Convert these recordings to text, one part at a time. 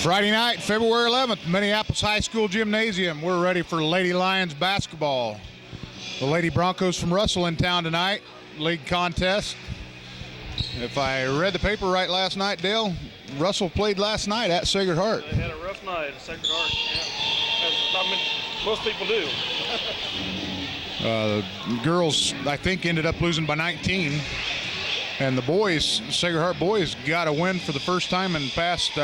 Friday night, February 11th, Minneapolis High School Gymnasium. We're ready for Lady Lions basketball. The Lady Broncos from Russell in town tonight, league contest. If I read the paper right last night, Dale, Russell played last night at Sacred Heart. They had a rough night at Sacred Heart, yeah. I mean, most people do. The girls, I think, ended up losing by 19. And the boys, Sacred Heart boys, got a win for the first time in the past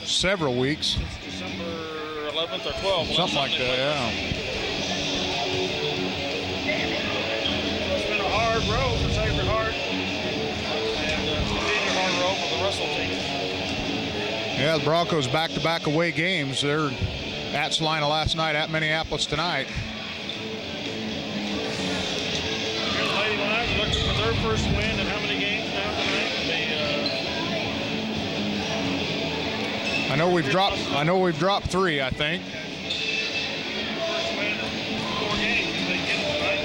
several weeks. Since December 11th or 12th. Something like that, yeah. It's been a hard road for Sacred Heart. And continued a hard road for the Russell team. Yeah, the Broncos back-to-back away games. They're at Salina last night, at Minneapolis tonight. Here's the Lady Lions looking for their first win in how many games now tonight? I know we've dropped 3, I think. First win in 4 games they get tonight.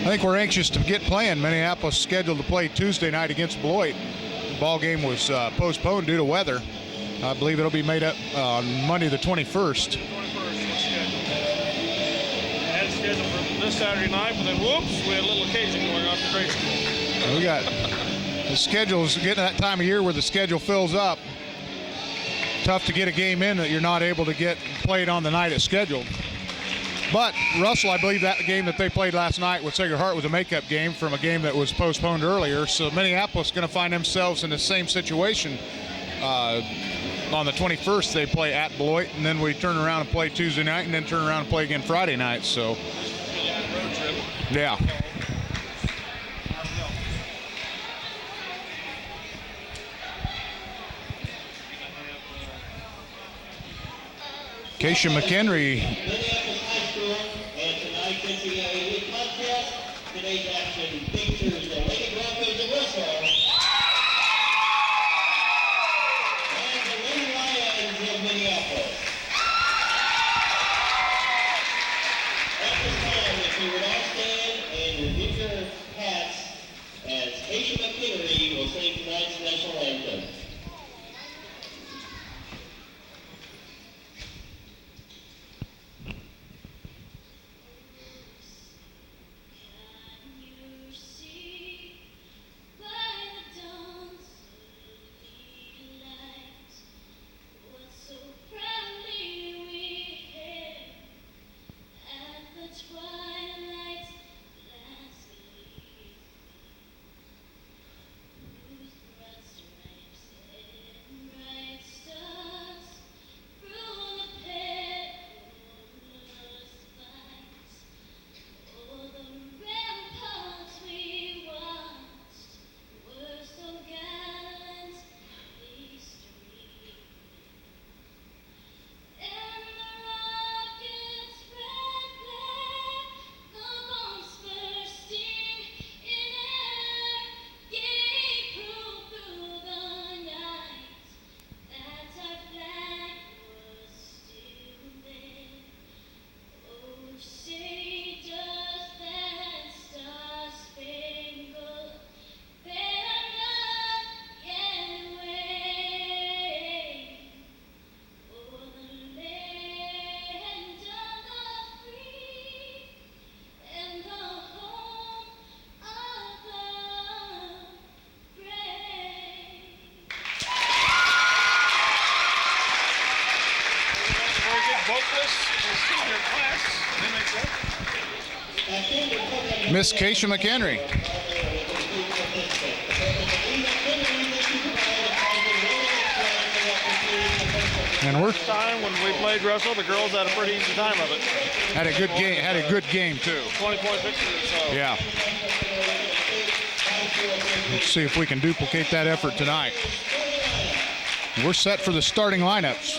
I think we're anxious to get playing. Minneapolis scheduled to play Tuesday night against Beloit. The ball game was postponed due to weather. I believe it'll be made up on Monday the 21st. Scheduled for this Saturday night, but then whoops, we had a little occasion going on for Grayson. We got the schedule's getting that time of year where the schedule fills up. Tough to get a game in that you're not able to get played on the night it's scheduled. But Russell, I believe that game that they played last night with Sacred Heart was a makeup game from a game that was postponed earlier. So Minneapolis is going to find themselves in the same situation. On the 21st, they play at Beloit, and then we turn around and play Tuesday night, and then turn around and play again Friday night. So, yeah. Keisha McHenry. Tonight's NCAA contest. Today's action features the Lady Broncos of Russell and the Lady Lions of Minneapolis. At this time, if you would all stand and remove your hats as Keisha McHenry will sing tonight's national anthem. Miss Keisha McHenry. And we're time when we played Russell, the girls had a pretty easy time of it. Had a good game. Had a good game too. 20-point victory. So. Yeah. Let's see if we can duplicate that effort tonight. We're set for the starting lineups.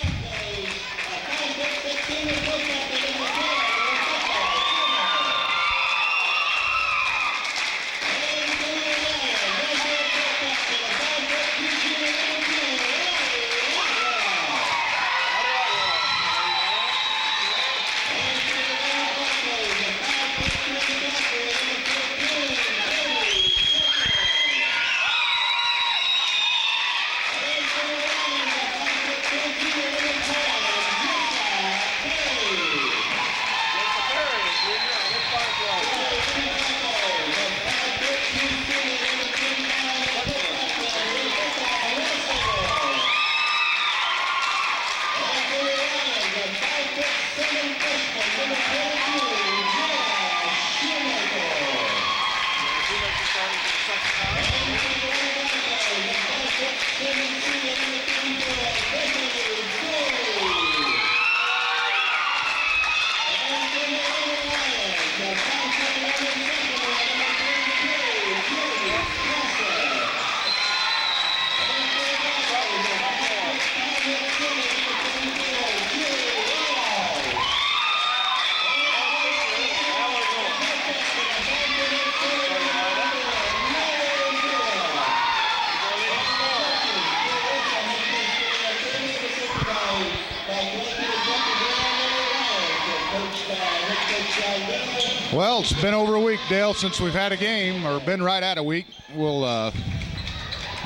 Well, it's been over a week, Dale, since we've had a game, or been right at a week. We'll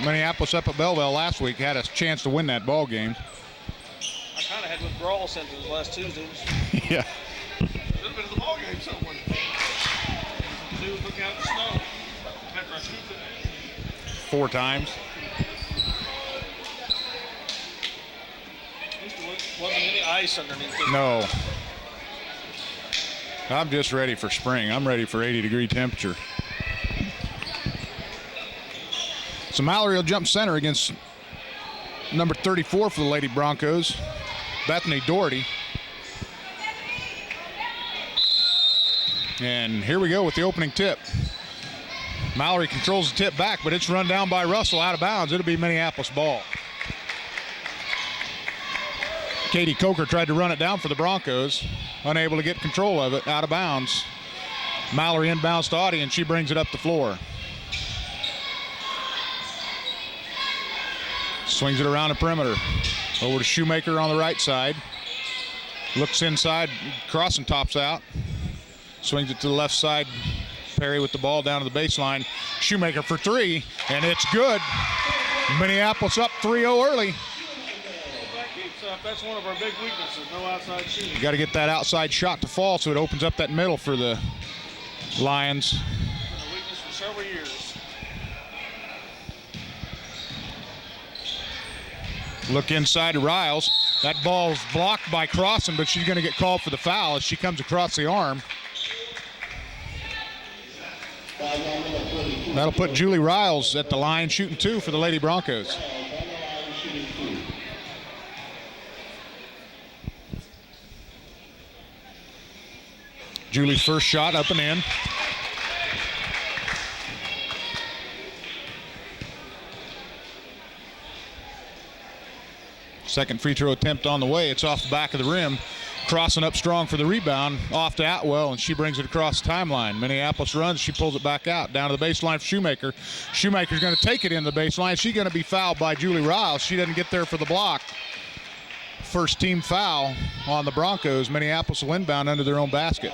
Minneapolis up at Belleville last week had a chance to win that ball game. I kind of had withdrawal symptoms last Tuesday. Yeah. Should have been in the ball game somewhere. The dude was looking out at the snow after I scooped it. 4 times. At least there wasn't any ice underneath it. No. I'm just ready for spring. I'm ready for 80-degree temperature. So Mallory will jump center against number 34 for the Lady Broncos, Bethany Doherty. And here we go with the opening tip. Mallory controls the tip back, but it's run down by Russell out of bounds. It'll be Minneapolis ball. Katie Coker tried to run it down for the Broncos, unable to get control of it, out of bounds. Mallory inbounds to Audie, and she brings it up the floor. Swings it around the perimeter. Over to Shoemaker on the right side. Looks inside, crossing tops out. Swings it to the left side. Perry with the ball down to the baseline. Shoemaker for 3, and it's good. Minneapolis up 3-0 early. That's one of our big weaknesses, no outside shooting. You got to get that outside shot to fall so it opens up that middle for the Lions. It's been a weakness for several years. Look inside to Riles. That ball's blocked by Crossan, but she's going to get called for the foul as she comes across the arm. That'll put Julie Riles at the line shooting 2 for the Lady Broncos. Julie's first shot up and in. Second free throw attempt on the way. It's off the back of the rim. Crossing up strong for the rebound. Off to Atwell, and she brings it across the timeline. Minneapolis runs. She pulls it back out. Down to the baseline for Shoemaker. Shoemaker's going to take it in the baseline. She's going to be fouled by Julie Riles. She doesn't get there for the block. First team foul on the Broncos. Minneapolis will inbound under their own basket.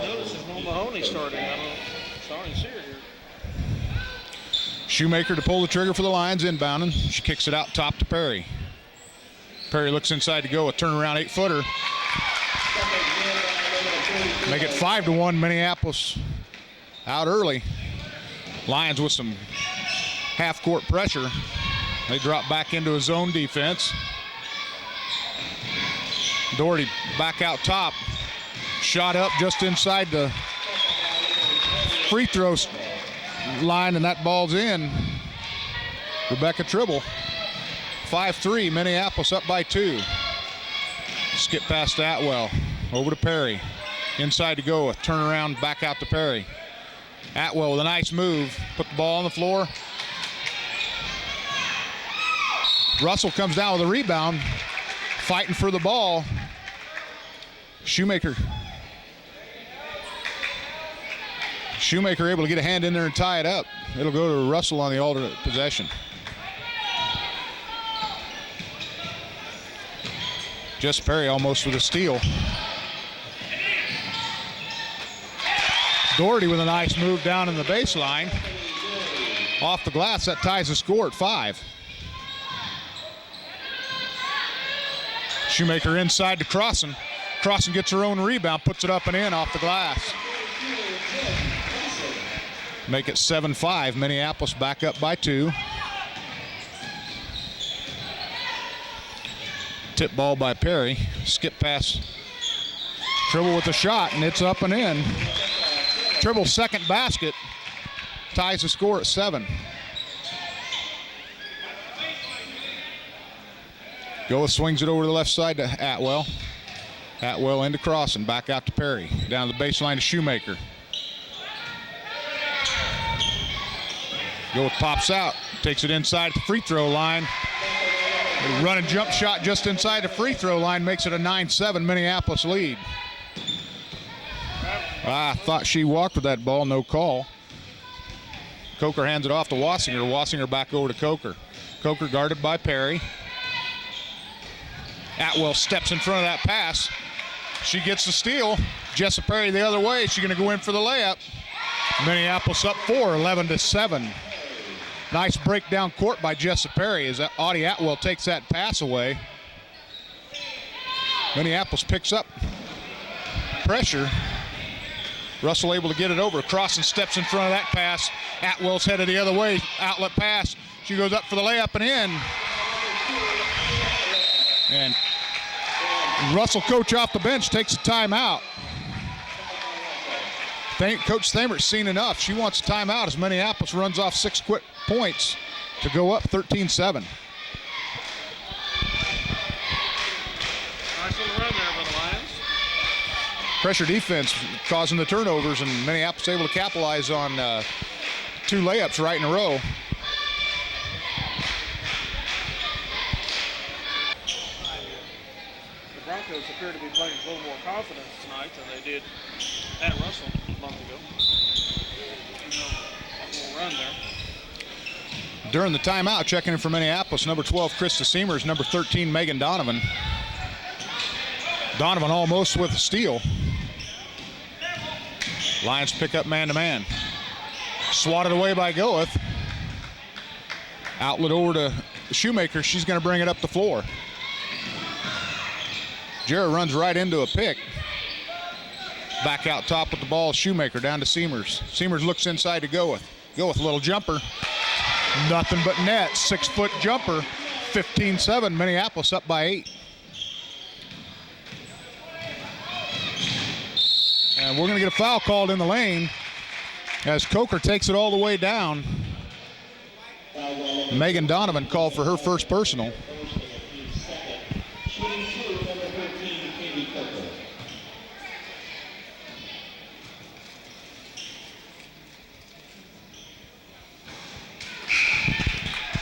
Notice there's no Mahoney starting. Starting to see her here. Shoemaker to pull the trigger for the Lions, inbounding. She kicks it out top to Perry. Perry looks inside to go, a turnaround 8-footer. Make it 5-1, Minneapolis out early. Lions with some half-court pressure. They drop back into a zone defense. Doherty back out top. Shot up just inside the free throw line, and that ball's in. Rebecca Tribble. 5-3, Minneapolis up by 2. Skip past Atwell. Over to Perry. Inside to go. A turnaround back out to Perry. Atwell with a nice move. Put the ball on the floor. Russell comes down with a rebound. Fighting for the ball. Shoemaker able to get a hand in there and tie it up. It'll go to Russell on the alternate possession. Jess Perry almost with a steal. Doherty with a nice move down in the baseline. Off the glass, that ties the score at 5. Shoemaker inside to Crossan. Crossan gets her own rebound, puts it up and in off the glass. Make it 7-5. Minneapolis back up by 2. Tip ball by Perry. Skip pass. Tribble with a shot, and it's up and in. Tribble's second basket ties the score at 7. Goa swings it over to the left side to Atwell. Atwell into Crossan, back out to Perry. Down the baseline to Shoemaker. Goa pops out, takes it inside the free throw line. A run and jump shot just inside the free throw line makes it a 9-7 Minneapolis lead. I thought she walked with that ball, no call. Coker hands it off to Wassinger. Wassinger back over to Coker. Coker guarded by Perry. Atwell steps in front of that pass. She gets the steal. Jessa Perry the other way. She's going to go in for the layup. Minneapolis up 4, 11-7. Nice breakdown court by Jessa Perry as Audie Atwell takes that pass away. Minneapolis picks up pressure. Russell able to get it over. Crossan steps in front of that pass. Atwell's headed the other way. Outlet pass. She goes up for the layup and in. And Russell coach off the bench takes a timeout. Coach Thamer's seen enough. She wants a timeout as Minneapolis runs off 6 quick points to go up 13-7. Nice little run there by the Lions. Pressure defense causing the turnovers, and Minneapolis able to capitalize on 2 layups right in a row. The Broncos appear to be playing with a little more confidence tonight than they did at Russell a month ago. A little run there. During the timeout, checking in for Minneapolis, number 12, Krista Seamers, number 13, Megan Donovan. Donovan almost with a steal. Lions pick up man-to-man. Swatted away by Goeth. Outlet over to Shoemaker. She's going to bring it up the floor. Jarrett runs right into a pick. Back out top with the ball, Shoemaker down to Seamers. Seamers looks inside to Goeth. Goeth, a little jumper. Nothing but net. 6-foot jumper. 15-7. Minneapolis up by 8. And we're going to get a foul called in the lane as Coker takes it all the way down. Megan Donovan called for her first personal.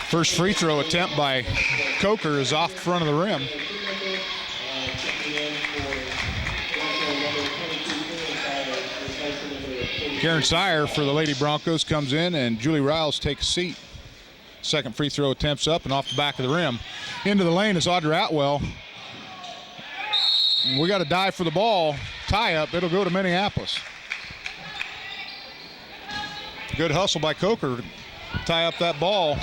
First free throw attempt by Coker is off the front of the rim. Karen Sire for the Lady Broncos comes in, and Julie Riles takes a seat. Second free throw attempts up and off the back of the rim. Into the lane is Audra Atwell. We got a dive for the ball. Tie up. It'll go to Minneapolis. Good hustle by Coker to tie up that ball.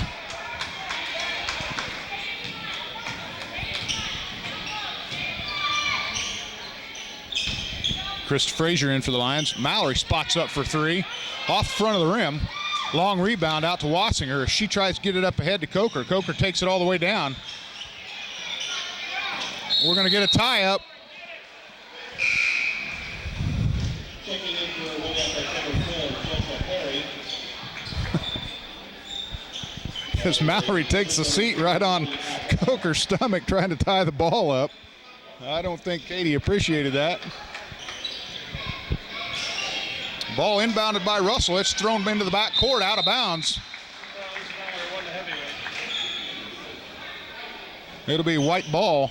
Krista Frazier in for the Lions. Mallory spots up for 3. Off the front of the rim. Long rebound out to Wassinger as she tries to get it up ahead to Coker. Coker takes it all the way down. We're going to get a tie up. As Mallory takes a seat right on Coker's stomach trying to tie the ball up. I don't think Katie appreciated that. Ball inbounded by Russell. It's thrown into the back court, out of bounds. It'll be white ball.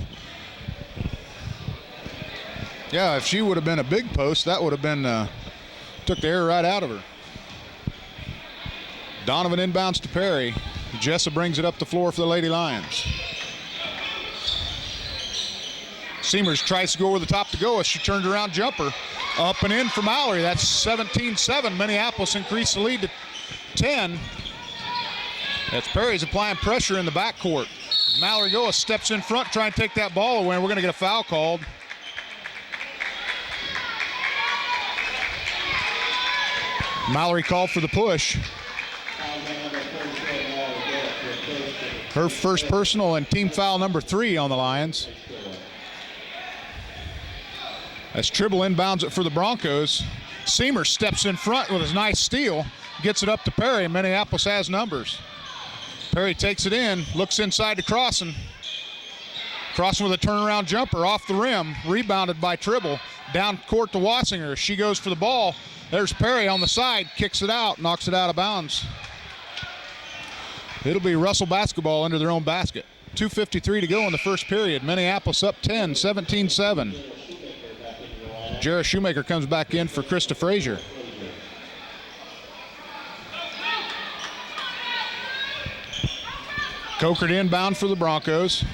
Yeah, if she would have been a big post, that would have been, took the air right out of her. Donovan inbounds to Perry. Jessa brings it up the floor for the Lady Lions. Seamers tries to go over the top to go as she turns around jumper. Up and in for Mallory. That's 17-7. Minneapolis increased the lead to 10. That's Perry's applying pressure in the backcourt. Mallory Goa steps in front trying to take that ball away, and we're going to get a foul called. Mallory called for the push. Her first personal and team foul number 3 on the Lions. As Tribble inbounds it for the Broncos. Seamer steps in front with his nice steal. Gets it up to Perry. Minneapolis has numbers. Perry takes it in. Looks inside to Crossan. Crossan with a turnaround jumper off the rim. Rebounded by Tribble. Down court to Wassinger. She goes for the ball. There's Perry on the side. Kicks it out. Knocks it out of bounds. It'll be Russell basketball under their own basket. 2:53 to go in the first period. Minneapolis up 10, 17-7. Jarrett Shoemaker comes back in for Krista Frazier. Coker inbound for the Broncos.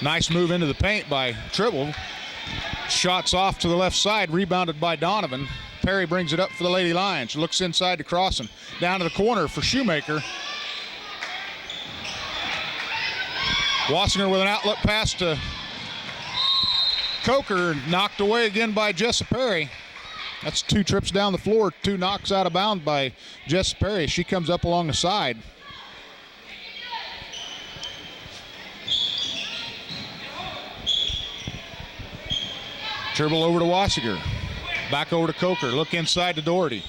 Nice move into the paint by Tribble. Shots off to the left side, rebounded by Donovan. Perry brings it up for the Lady Lions. Looks inside to Crossan. Down to the corner for Shoemaker. Wassinger with an outlet pass to Coker, knocked away again by Jessa Perry. That's 2 trips down the floor, 2 knocks out of bounds by Jessa Perry. She comes up along the side. Tribble over to Wassinger. Back over to Coker. Look inside to Doherty.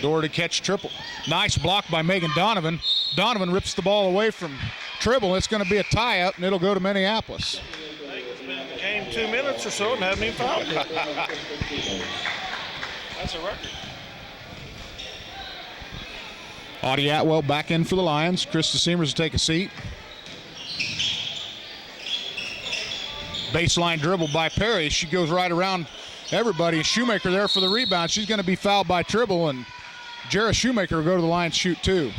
Doherty catch triple. Nice block by Megan Donovan. Donovan rips the ball away from Tribble. It's going to be a tie-up, and it'll go to Minneapolis. Megan's been in the game 2 minutes or so and hasn't even fouled yet. That's a record. Audie Atwell back in for the Lions. Krista Seamers will take a seat. Baseline dribble by Perry. She goes right around everybody. Shoemaker there for the rebound. She's going to be fouled by Tribble, and Jarrah Shoemaker will go to the line and shoot 2.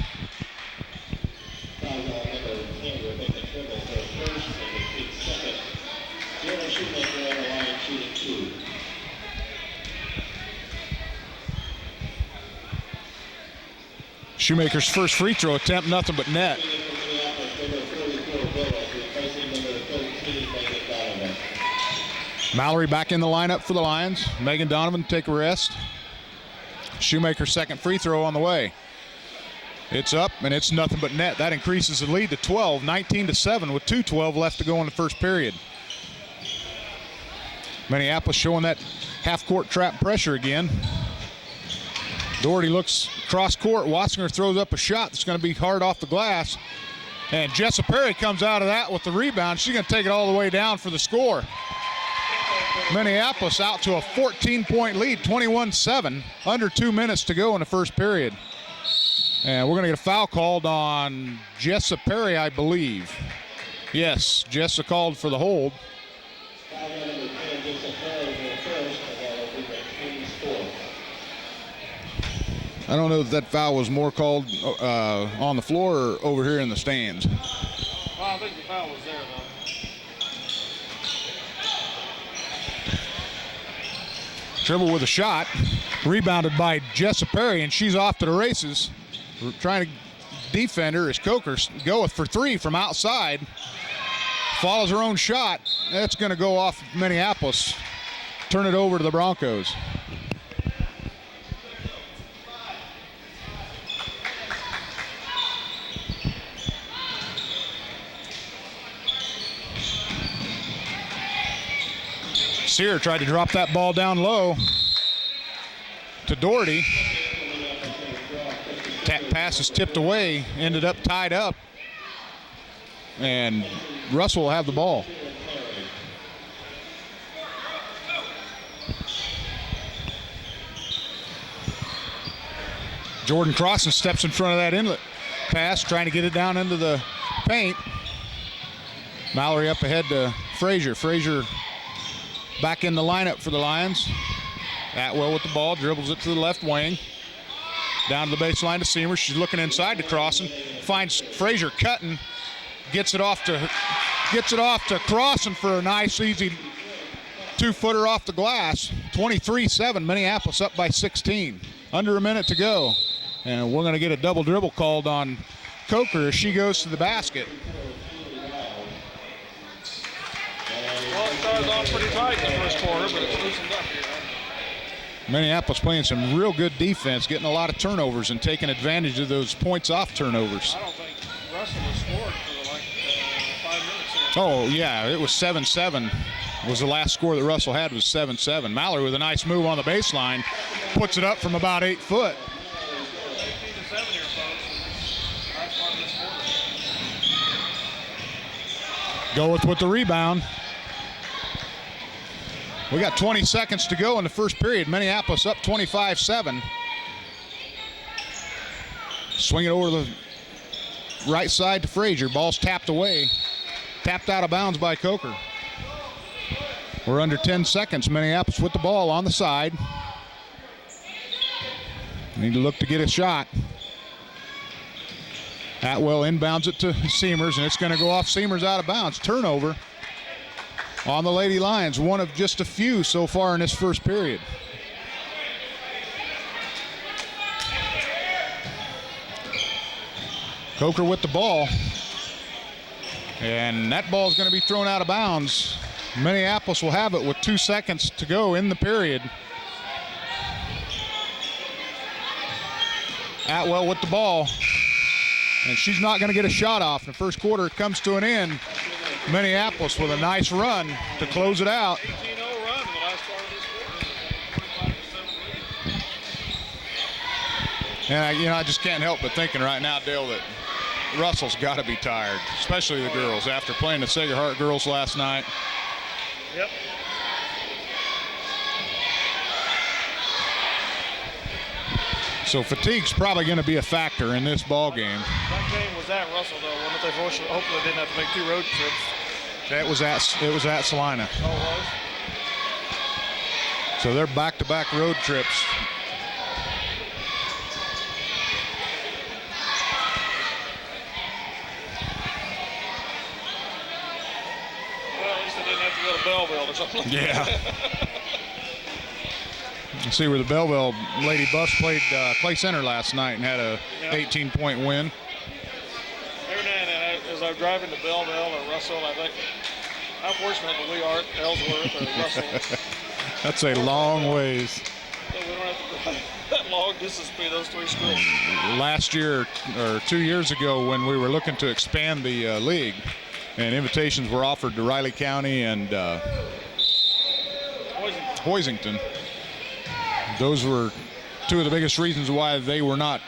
Shoemaker's first free throw attempt, nothing but net. Mallory back in the lineup for the Lions. Megan Donovan take a rest. Shoemaker's second free throw on the way. It's up, and it's nothing but net. That increases the lead to 12, 19-7 with 2:12 left to go in the first period. Minneapolis showing that half-court trap pressure again. Doherty looks cross court. Wassinger throws up a shot that's going to be hard off the glass. And Jessa Perry comes out of that with the rebound. She's going to take it all the way down for the score. Minneapolis out to a 14-point lead, 21-7, under 2 minutes to go in the first period. And we're going to get a foul called on Jessa Perry, I believe. Yes, Jessa called for the hold. I don't know if that foul was more called on the floor or over here in the stands. Well, I think the foul was there, though. Tribble with a shot, rebounded by Jessa Perry, and she's off to the races. We're trying to defend her as Coker goeth for 3 from outside. Follows her own shot. That's going to go off Minneapolis. Turn it over to the Broncos. Sear tried to drop that ball down low to Doherty. Pass is tipped away, ended up tied up, and Russell will have the ball. Jordan Crossan steps in front of that inlet pass, trying to get it down into the paint. Mallory up ahead to Frazier. Frazier back in the lineup for the Lions. Atwell with the ball, dribbles it to the left wing. Down to the baseline to Seamer. She's looking inside to Crossan. Finds Frazier cutting. Gets it off to Crossan for a nice, easy 2-footer off the glass. 23-7. Minneapolis up by 16. Under a minute to go. And we're going to get a double dribble called on Coker as she goes to the basket. Well, it started off pretty tight in the first quarter, but it's loosened up here. Minneapolis playing some real good defense, getting a lot of turnovers and taking advantage of those points off turnovers. I don't think Russell has scored for like 5 minutes here. Oh, yeah, it was 7-7. Was the last score that Russell had was 7-7. Mallory with a nice move on the baseline, puts it up from about 8 foot. 18-7 here, folks. Nice part of this quarter. Goeth with the rebound. We got 20 seconds to go in the first period. Minneapolis up 25-7. Swing it over to the right side to Frazier. Ball's tapped away. Tapped out of bounds by Coker. We're under 10 seconds. Minneapolis with the ball on the side. Need to look to get a shot. Atwell inbounds it to Seamers, and it's going to go off Seamers out of bounds. Turnover on the Lady Lions, one of just a few so far in this first period. Coker with the ball. And that ball is going to be thrown out of bounds. Minneapolis will have it with 2 seconds to go in the period. Atwell with the ball. And she's not going to get a shot off. In the first quarter, it comes to an end. Minneapolis with a nice run to close it out. 18-0 run in the last part of this quarter. 25-7 And I just can't help but thinking right now, Dale, that Russell's got to be tired, especially the girls, after playing the Sacred Heart girls last night. Yep. So fatigue's probably going to be a factor in this ball game. That game was at Russell, though. Hopefully they didn't have to make 2 road trips. It was at Salina. Oh, it was? So they're back-to-back road trips. Well, at least they didn't have to go to Belleville or something. Yeah. You see where the Belleville Lady Buffs played Clay Center last night and had a 18-point win. Every now and then, as I'm driving to Belleville or Russell, I think, how fortunate that we are at Ellsworth or Russell. That's a long ways. So we don't have to drive that long distance between those 3 schools. Last year or 2 years ago, when we were looking to expand the league, and invitations were offered to Riley County and Hoisington. Those were 2 of the biggest reasons why they were not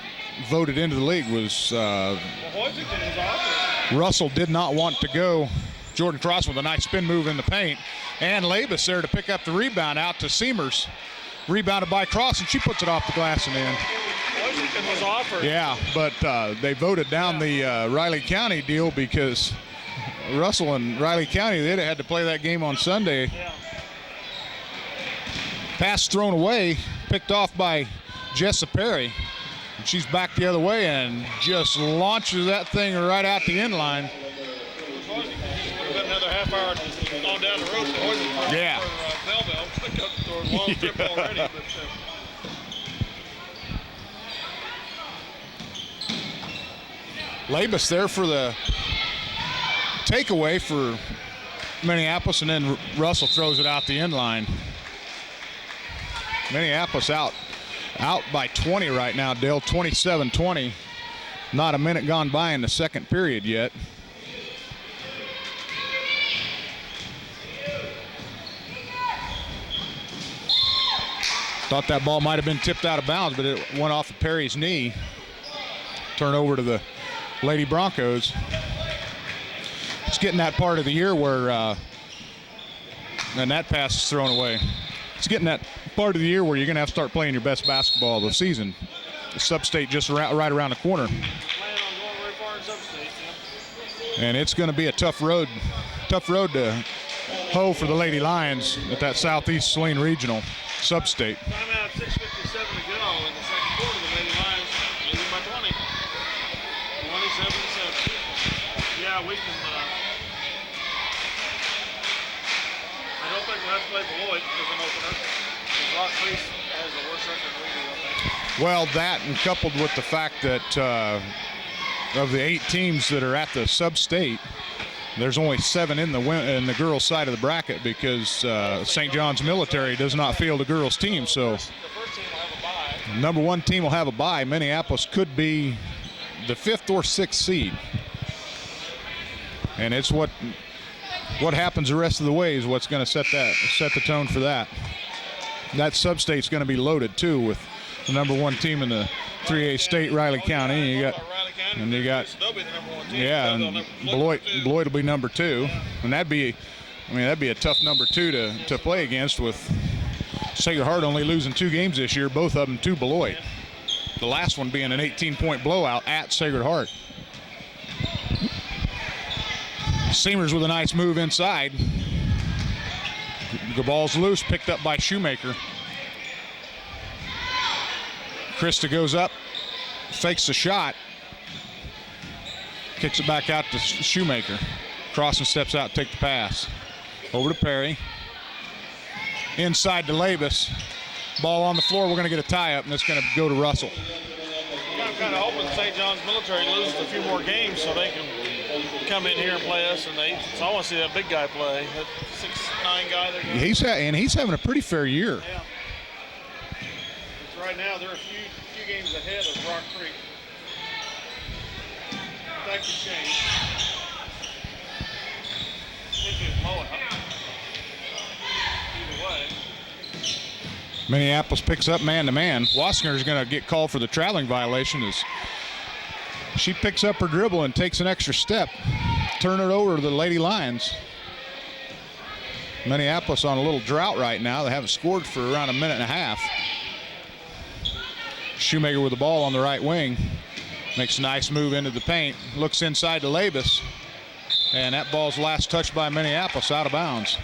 voted into the league. Was Hoisington was offered. Russell did not want to go. Jordan Cross with a nice spin move in the paint, and Labus there to pick up the rebound out to Seamers. Rebounded by Cross, and she puts it off the glass and in. Hoisington was offered. Yeah, but they voted down the Riley County deal because Russell and Riley County, they had to play that game on Sunday. Yeah. Pass thrown away, picked off by Jessa Perry. And she's back the other way and just launches that thing right out the end line. Would have been another half hour on down the road to Hoisington Yeah. for Belleville. Pick up the long trip already. But, Labus there for the takeaway for Minneapolis, and then Russell throws it out the end line. Minneapolis out by 20 right now, Dale, 27-20. Not a minute gone by in the second period yet. Thought that ball might have been tipped out of bounds, but it went off of Perry's knee. Turn over to the Lady Broncos. It's getting that part of the year where, and that pass is thrown away. It's getting that part of the year where you're going to have to start playing your best basketball of the season. The Sub-State just right around the corner. plan on going very far in Sub-State. Yeah. And it's going to be a tough road to hoe for the Lady Lions at that Southeast Saline Regional Sub-State. Timeout, 6:57 to go in the second quarter. The Lady Lions leading by 20. 27-17. Yeah, we can. I don't think we'll have to play Beloit as an opener. Because Rock Creek has the worst record we do, I think. Well, that and coupled with the fact that of the 8 teams that are at the Sub-State, there's only 7 in the girls' side of the bracket because St. John's Military does not field a girls' team. So The first team will have a bye. number 1 team will have a bye. Minneapolis could be the 5th or 6th seed. And it's what happens the rest of the way is what's going to set the tone for that. That Sub-State's going to be loaded too with the number 1 team in the 3A state, Riley County. You got Riley and you got they'll be the number 1 team. yeah, They'll and number Beloit 2. will be number 2, and that'd be a tough number 2 to play against with Sacred Heart only losing 2 games this year, both of them to Beloit. The last one being an 18-point blowout at Sacred Heart. Seamers with a nice move inside. The ball's loose, picked up by Shoemaker. Krista goes up, fakes the shot. Kicks it back out to Shoemaker. Crossing steps out, take the pass. Over to Perry. Inside to Labus. Ball on the floor. We're going to get a tie-up, and it's going to go to Russell. I'm kind of hoping St. John's Military loses a few more games so they can come in here and play us. So I want to see that big guy play. That 6'9" guy. He's having a pretty fair year. Yeah. Right now, they're a few games ahead of Rock Creek. That could change. Either way. Minneapolis picks up man-to-man. Wassinger is going to get called for the traveling violation as she picks up her dribble and takes an extra step. Turn it over to the Lady Lions. Minneapolis on a little drought right now. They haven't scored for around a minute and a half. Shoemaker with the ball on the right wing. Makes a nice move into the paint. Looks inside to Labus. And that ball's last touched by Minneapolis, out of bounds.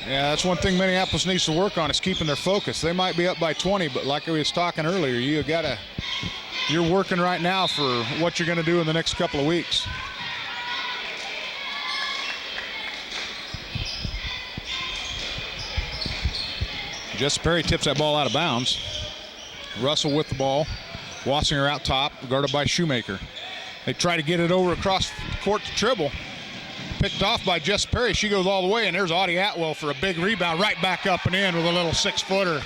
Yeah, that's one thing Minneapolis needs to work on is keeping their focus. They might be up by 20, but like we was talking earlier, you're working right now for what you're going to do in the next couple of weeks. Jess Perry tips that ball out of bounds. Russell with the ball. Wassinger out top, guarded by Shoemaker. They try to get it over across the court to Tribble. Picked off by Jess Perry. She goes all the way, and there's Audie Atwell for a big rebound right back up and in with a little 6-footer.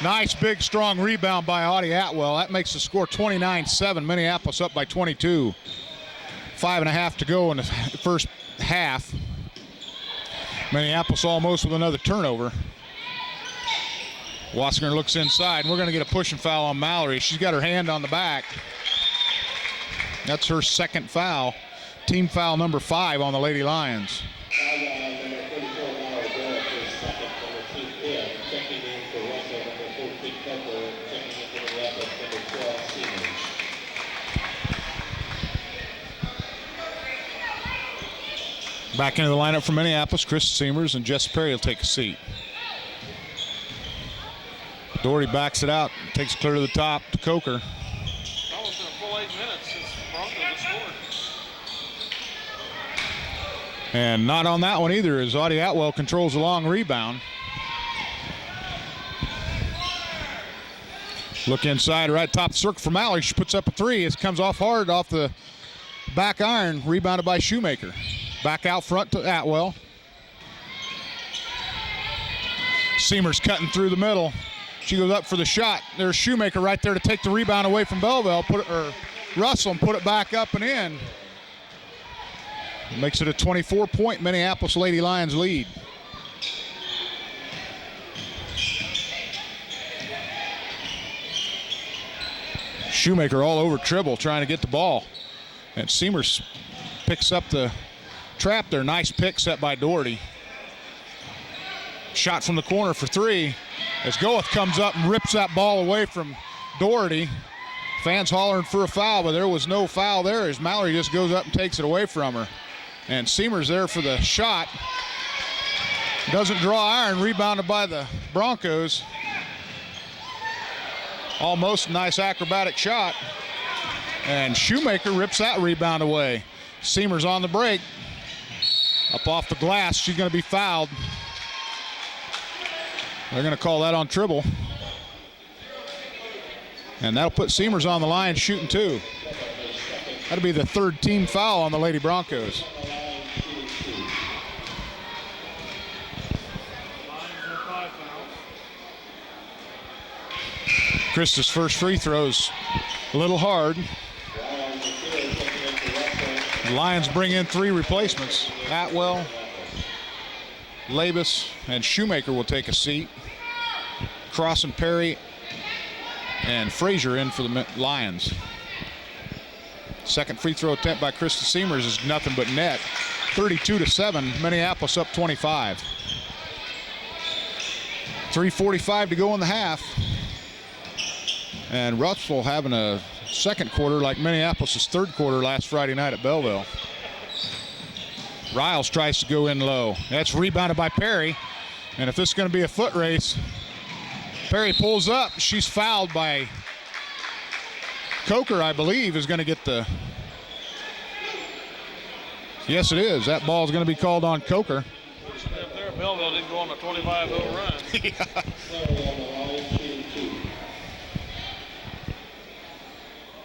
Nice, big, strong rebound by Audie Atwell. That makes the score 29-7. Minneapolis up by 22. 5.5 to go in the first half. Minneapolis almost with another turnover. Wassinger looks inside, and we're going to get a push and foul on Mallory. She's got her hand on the back. That's her second foul. Team foul number 5 on the Lady Lions. Back into the lineup for Minneapolis, Chris Seamers and Jess Perry will take a seat. Doherty backs it out, takes it clear to the top to Coker. Almost been a full 8 minutes since Broncos have scored. And not on that one either, as Audie Atwell controls the long rebound. Look inside, right top circle for Mallory. She puts up a 3. It comes off hard off the back iron, rebounded by Shoemaker. Back out front to Atwell. Seamers cutting through the middle. She goes up for the shot. There's Shoemaker right there to take the rebound away from Belleville, Russell, and put it back up and in. Makes it a 24-point Minneapolis Lady Lions lead. Shoemaker all over Tribble trying to get the ball. And Seamers picks up the trap there. Nice pick set by Doherty. Shot from the corner for 3. As Goeth comes up and rips that ball away from Doherty. Fans hollering for a foul, but there was no foul there as Mallory just goes up and takes it away from her. And Seamers there for the shot. Doesn't draw iron, rebounded by the Broncos. Almost a nice acrobatic shot. And Shoemaker rips that rebound away. Seamers on the break. Up off the glass, she's going to be fouled. They're going to call that on Tribble. And that'll put Seamers on the line shooting 2. That'll be the 3rd team foul on the Lady Broncos. Krista's first free throw's a little hard. The Lions bring in 3 replacements. Atwell, Labus, and Shoemaker will take a seat. Cross and Perry and Frazier in for the Lions. Second free throw attempt by Krista Seamers is nothing but net. 32-7, Minneapolis up 25. 3:45 to go in the half. And Russell having a second quarter like Minneapolis' third quarter last Friday night at Belleville. Riles tries to go in low. That's rebounded by Perry. And if this is going to be a foot race, Perry pulls up. She's fouled by Coker, I believe, is going to get the... Yes, it is. That ball is going to be called on Coker. If they're Belleville, didn't go on a 25-0 run. Yeah.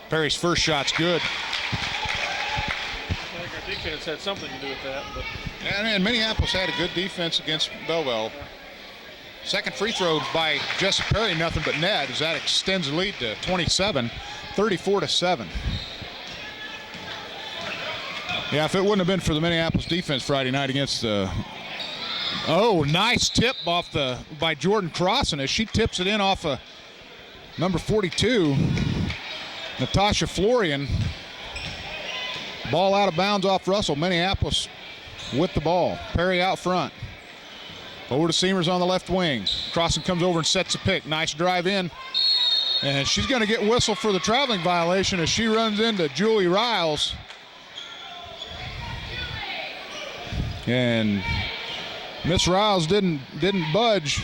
Perry's first shot's good. I think our defense had something to do with that. But And Minneapolis had a good defense against Belleville. Second free throw by Jesse Perry, nothing but net, as that extends the lead to 27, 34-7. Yeah, if it wouldn't have been for the Minneapolis defense Friday night against the... Oh, nice tip by Jordan Crossan as she tips it in off of number 42, Natasha Florian. Ball out of bounds off Russell. Minneapolis with the ball. Perry out front. Over to Seamers on the left wing. Crossan comes over and sets a pick. Nice drive in. And she's going to get whistled for the traveling violation as she runs into Julie Riles. And Miss Riles didn't budge.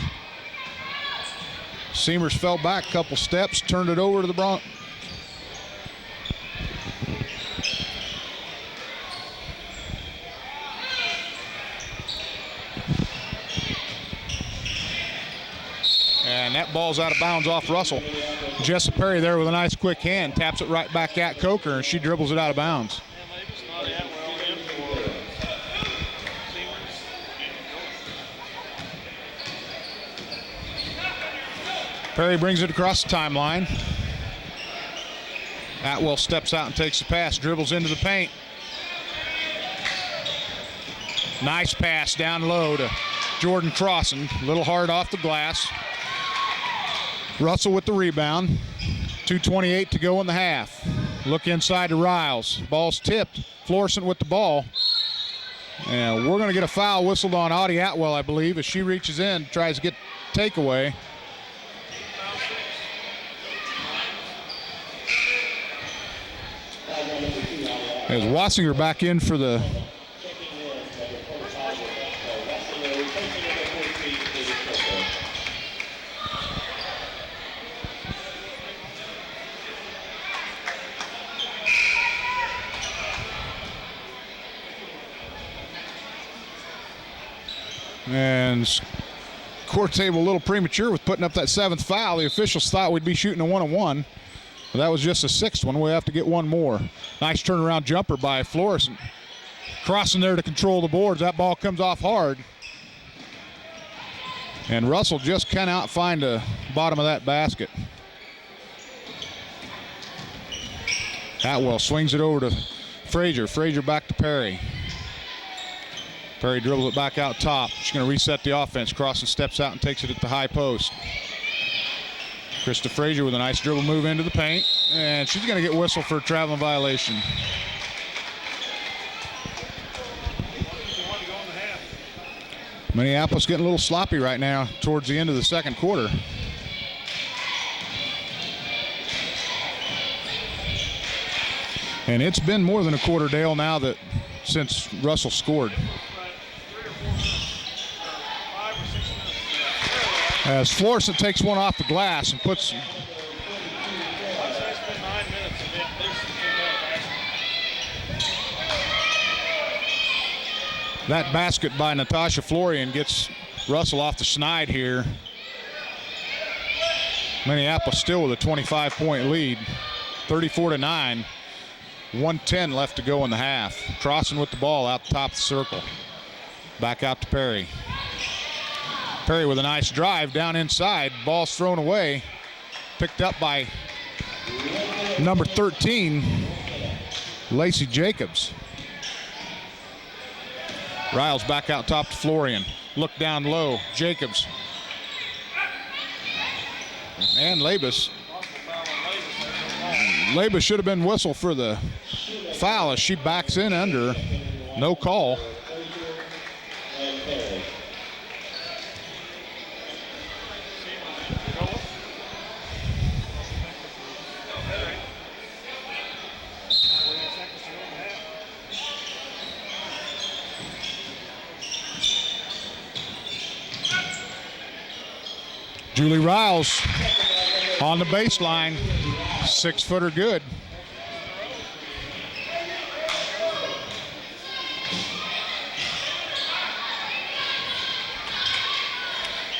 Seamers fell back a couple steps, turned it over to the Bronx. And that ball's out of bounds off Russell. Jessa Perry there with a nice quick hand, taps it right back at Coker, and she dribbles it out of bounds. Perry brings it across the timeline. Atwell steps out and takes the pass, dribbles into the paint. Nice pass down low to Jordan Crossan. A little hard off the glass. Russell with the rebound. 2:28 to go in the half. Look inside to Riles. Ball's tipped. Florissant with the ball. And we're going to get a foul whistled on Audie Atwell, I believe, as she reaches in, tries to get takeaway. As Wassinger back in for the and court table a little premature with putting up that seventh foul. The officials thought we'd be shooting a 1-on-1. But that was just a sixth one. We'll have to get one more. Nice turnaround jumper by Florissant. Crossing there to control the boards. That ball comes off hard. And Russell just cannot find the bottom of that basket. Atwell swings it over to Frazier. Frazier back to Perry. Perry dribbles it back out top. She's going to reset the offense. Crossan steps out and takes it at the high post. Krista Frazier with a nice dribble move into the paint, and she's going to get whistled for a traveling violation. Minneapolis getting a little sloppy right now towards the end of the second quarter. And it's been more than a quarter, Dale, now that since Russell scored. As Florissant takes one off the glass and puts... That basket by Natasha Florian gets Russell off the schneid here. Minneapolis still with a 25-point lead, 34-9. 1:10 left to go in the half. Crossan with the ball out the top of the circle. Back out to Perry. Perry with a nice drive down inside. Ball's thrown away. Picked up by number 13, Lacey Jacobs. Riles back out top to Florian. Look down low. Jacobs. And Labus. Labus should have been whistled for the foul as she backs in under. No call. Julie Riles on the baseline. 6-footer good.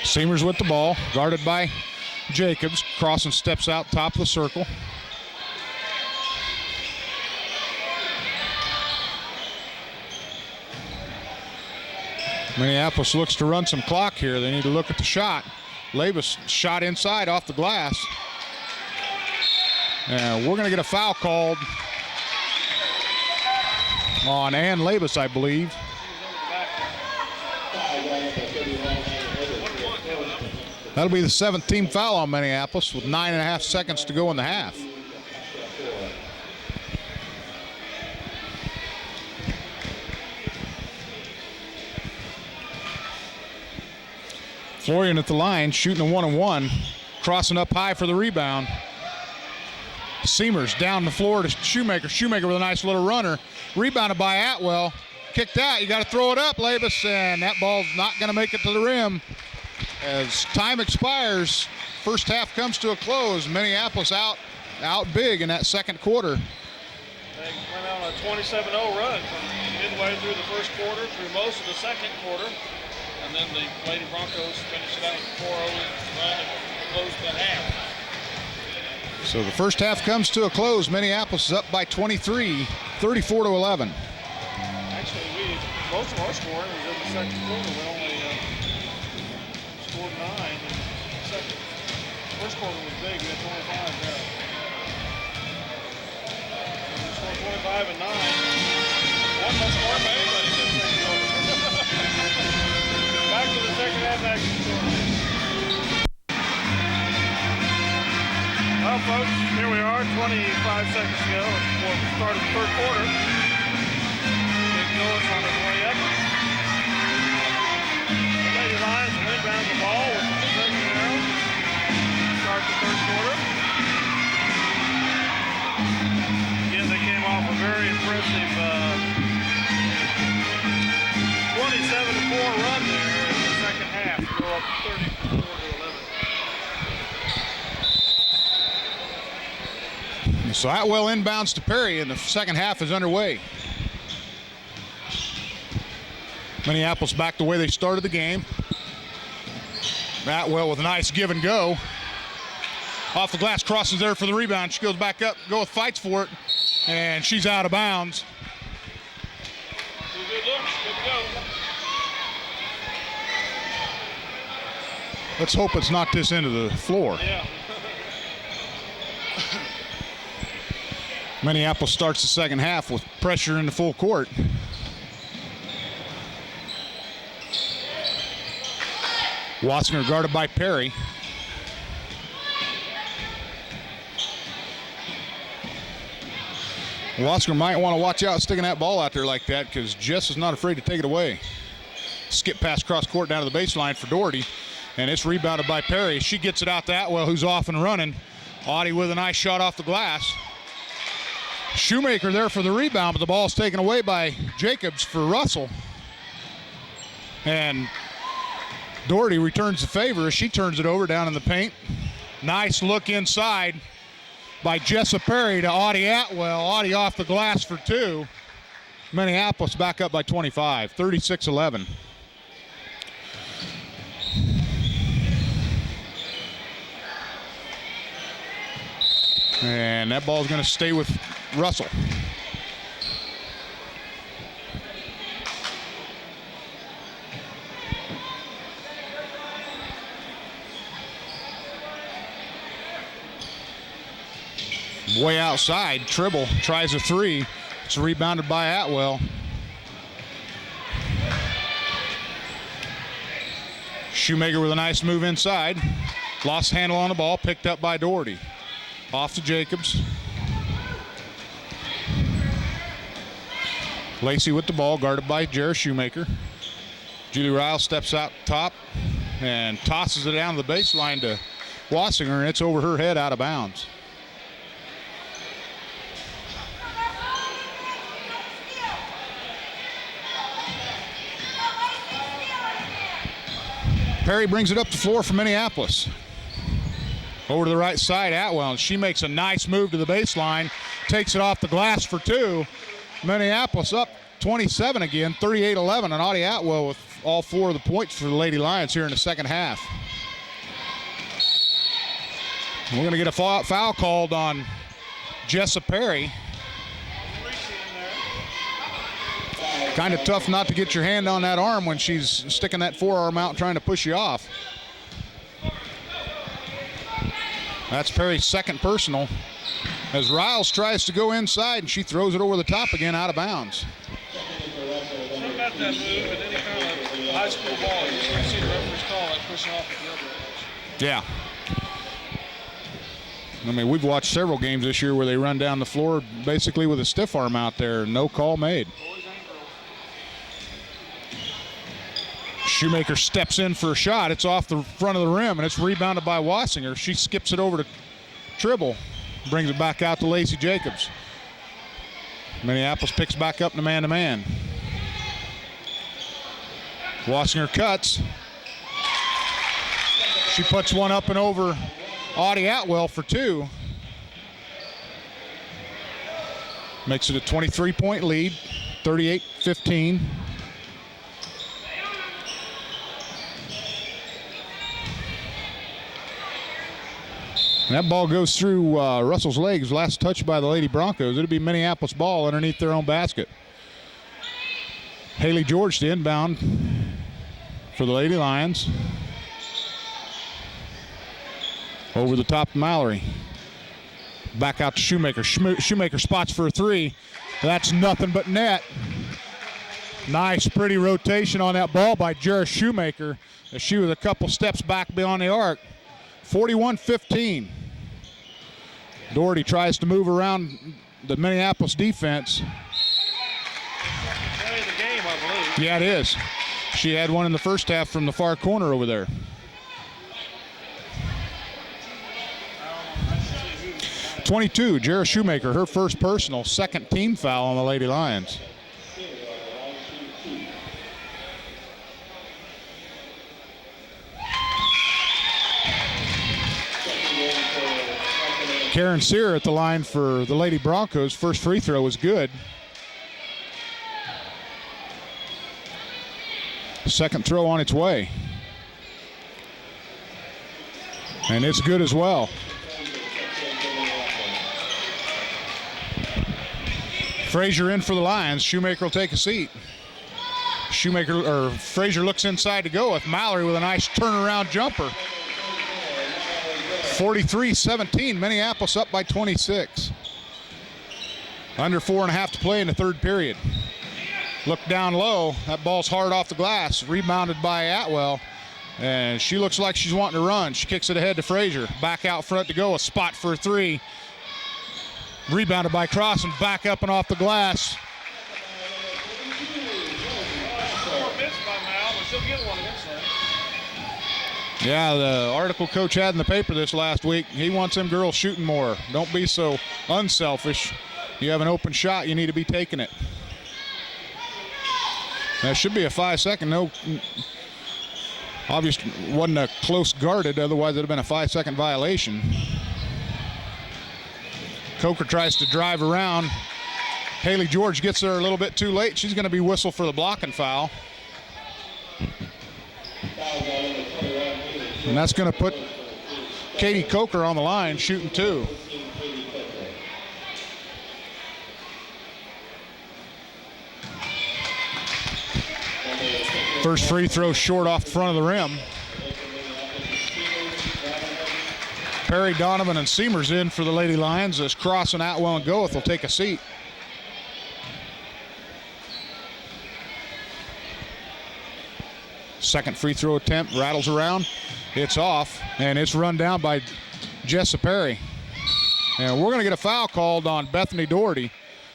Seamers with the ball, guarded by Jacobs. Crossing steps out top of the circle. Minneapolis looks to run some clock here. They need to look at the shot. Labus shot inside off the glass. And we're going to get a foul called on Ann Labus, I believe. That'll be the 7th team foul on Minneapolis with 9.5 seconds to go in the half. Florian at the line, shooting a 1-on-1, crossing up high for the rebound. Seamers down the floor to Shoemaker. Shoemaker with a nice little runner. Rebounded by Atwell. Kicked out. You got to throw it up, Labus, and that ball's not going to make it to the rim. As time expires, first half comes to a close. Minneapolis out big in that second quarter. They went on a 27-0 run from midway through the first quarter through most of the second quarter. And then the Lady Broncos finished it out with a 4-0 run and closed the half. So the first half comes to a close. Minneapolis is up by 23, 34-11. Actually, most of our scoring was in the second quarter. We only scored 9 in the second. First quarter was big. We had 25 there. We scored 25 and 9. One less score by anybody in the second quarter. Back to the second half action story. Well, folks, here we are, 25 seconds to go before the start of the third quarter. Big Gillis on his way up. The Lady Lions will inbound the ball with the second arrow. Start the third quarter. Again, they came off a very impressive 27-4 run there in the second half to go up 34-11. So Atwell inbounds to Perry, and the second half is underway. Minneapolis back the way they started the game. Atwell with a nice give and go. Off the glass, crosses there for the rebound. She goes back up, fights for it, and she's out of bounds. Good look, good to go. Let's hope it's not this end of the floor. Yeah. Minneapolis starts the second half with pressure in the full court. Wassinger guarded by Perry. Wassinger might want to watch out sticking that ball out there like that because Jess is not afraid to take it away. Skip pass cross court down to the baseline for Doherty, and it's rebounded by Perry. She gets it out to Atwell, who's off and running. Audie with a nice shot off the glass. Shoemaker there for the rebound, but the ball's taken away by Jacobs for Russell. And Doherty returns the favor as she turns it over down in the paint. Nice look inside by Jessa Perry to Audie Atwell. Audie off the glass for 2. Minneapolis back up by 25, 36-11. And that ball's going to stay with Russell. Way outside, Tribble tries a 3. It's rebounded by Atwell. Shoemaker with a nice move inside. Lost handle on the ball, picked up by Doherty. Off to Jacobs. Lacey with the ball, guarded by Jared Shoemaker. Julie Ryle steps out top and tosses it down to the baseline to Wassinger, and it's over her head out of bounds. Perry brings it up the floor for Minneapolis. Over to the right side, Atwell, and she makes a nice move to the baseline, takes it off the glass for two. Minneapolis up 27 again, 38-11, and Audie Atwell with all 4 of the points for the Lady Lions here in the second half. We're going to get a foul called on Jessa Perry. Kind of tough not to get your hand on that arm when she's sticking that forearm out trying to push you off. That's Perry's second personal. As Riles tries to go inside, and she throws it over the top again, out of bounds. Something about that move in any kind of high school ball, you just see the referees call it pushing off the elbow. Yeah. I mean, we've watched several games this year where they run down the floor basically with a stiff arm out there, no call made. Shoemaker steps in for a shot. It's off the front of the rim, and it's rebounded by Wassinger. She skips it over to Tribble, brings it back out to Lacey Jacobs. Minneapolis picks back up to man-to-man. Wassinger cuts. She puts one up and over Audie Atwell for two. Makes it a 23-point lead, 38-15. And that ball goes through Russell's legs. Last touch by the Lady Broncos. It'll be Minneapolis ball underneath their own basket. Haley George the inbound for the Lady Lions. Over the top of Mallory. Back out to Shoemaker. Shoemaker spots for a three. That's nothing but net. Nice, pretty rotation on that ball by Jarrah Shoemaker as she was a couple steps back beyond the arc. 41-15. Doherty tries to move around the Minneapolis defense. Play of the game, I believe. Yeah, it is. She had one in the first half from the far corner over there. .22, Jarrah Shoemaker, her first personal, second team foul on the Lady Lions. Karen Sear at the line for the Lady Broncos. First free throw was good. Second throw on its way. And it's good as well. Frazier in for the Lions. Shoemaker will take a seat. Frazier looks inside to go with Mallory with a nice turnaround jumper. 43-17, Minneapolis up by 26. Under 4.5 to play in the third period. Look down low, that ball's hard off the glass, rebounded by Atwell, and she looks like she's wanting to run. She kicks it ahead to Frazier, back out front to go, a spot for a three. Rebounded by Cross and back up and off the glass. 4 minutes by Mal, but she'll get one against that. Yeah, the article Coach had in the paper this last week, he wants them girls shooting more. Don't be so unselfish. You have an open shot, you need to be taking it. That should be a 5-second. No, obviously wasn't a close guarded, otherwise it would have been a 5-second violation. Coker tries to drive around. Haley George gets there a little bit too late. She's going to be whistled for the blocking foul. And that's going to put Katie Coker on the line, shooting two. First free throw short off the front of the rim. Perry, Donovan, and Seamers in for the Lady Lions as Cross and Atwell and Goeth will take a seat. Second free throw attempt, rattles around. It's off, and it's run down by Jessa Perry. And we're going to get a foul called on Bethany Doherty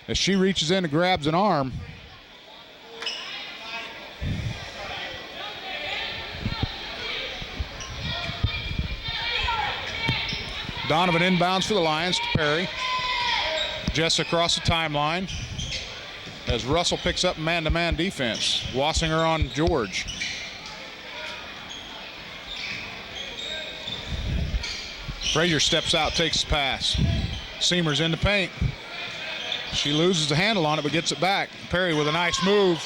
as she reaches in and grabs an arm. Donovan inbounds for the Lions to Perry. Jess across the timeline as Russell picks up man-to-man defense. Wassinger on George. Frazier steps out, takes the pass. Seamer's in the paint. She loses the handle on it, but gets it back. Perry with a nice move.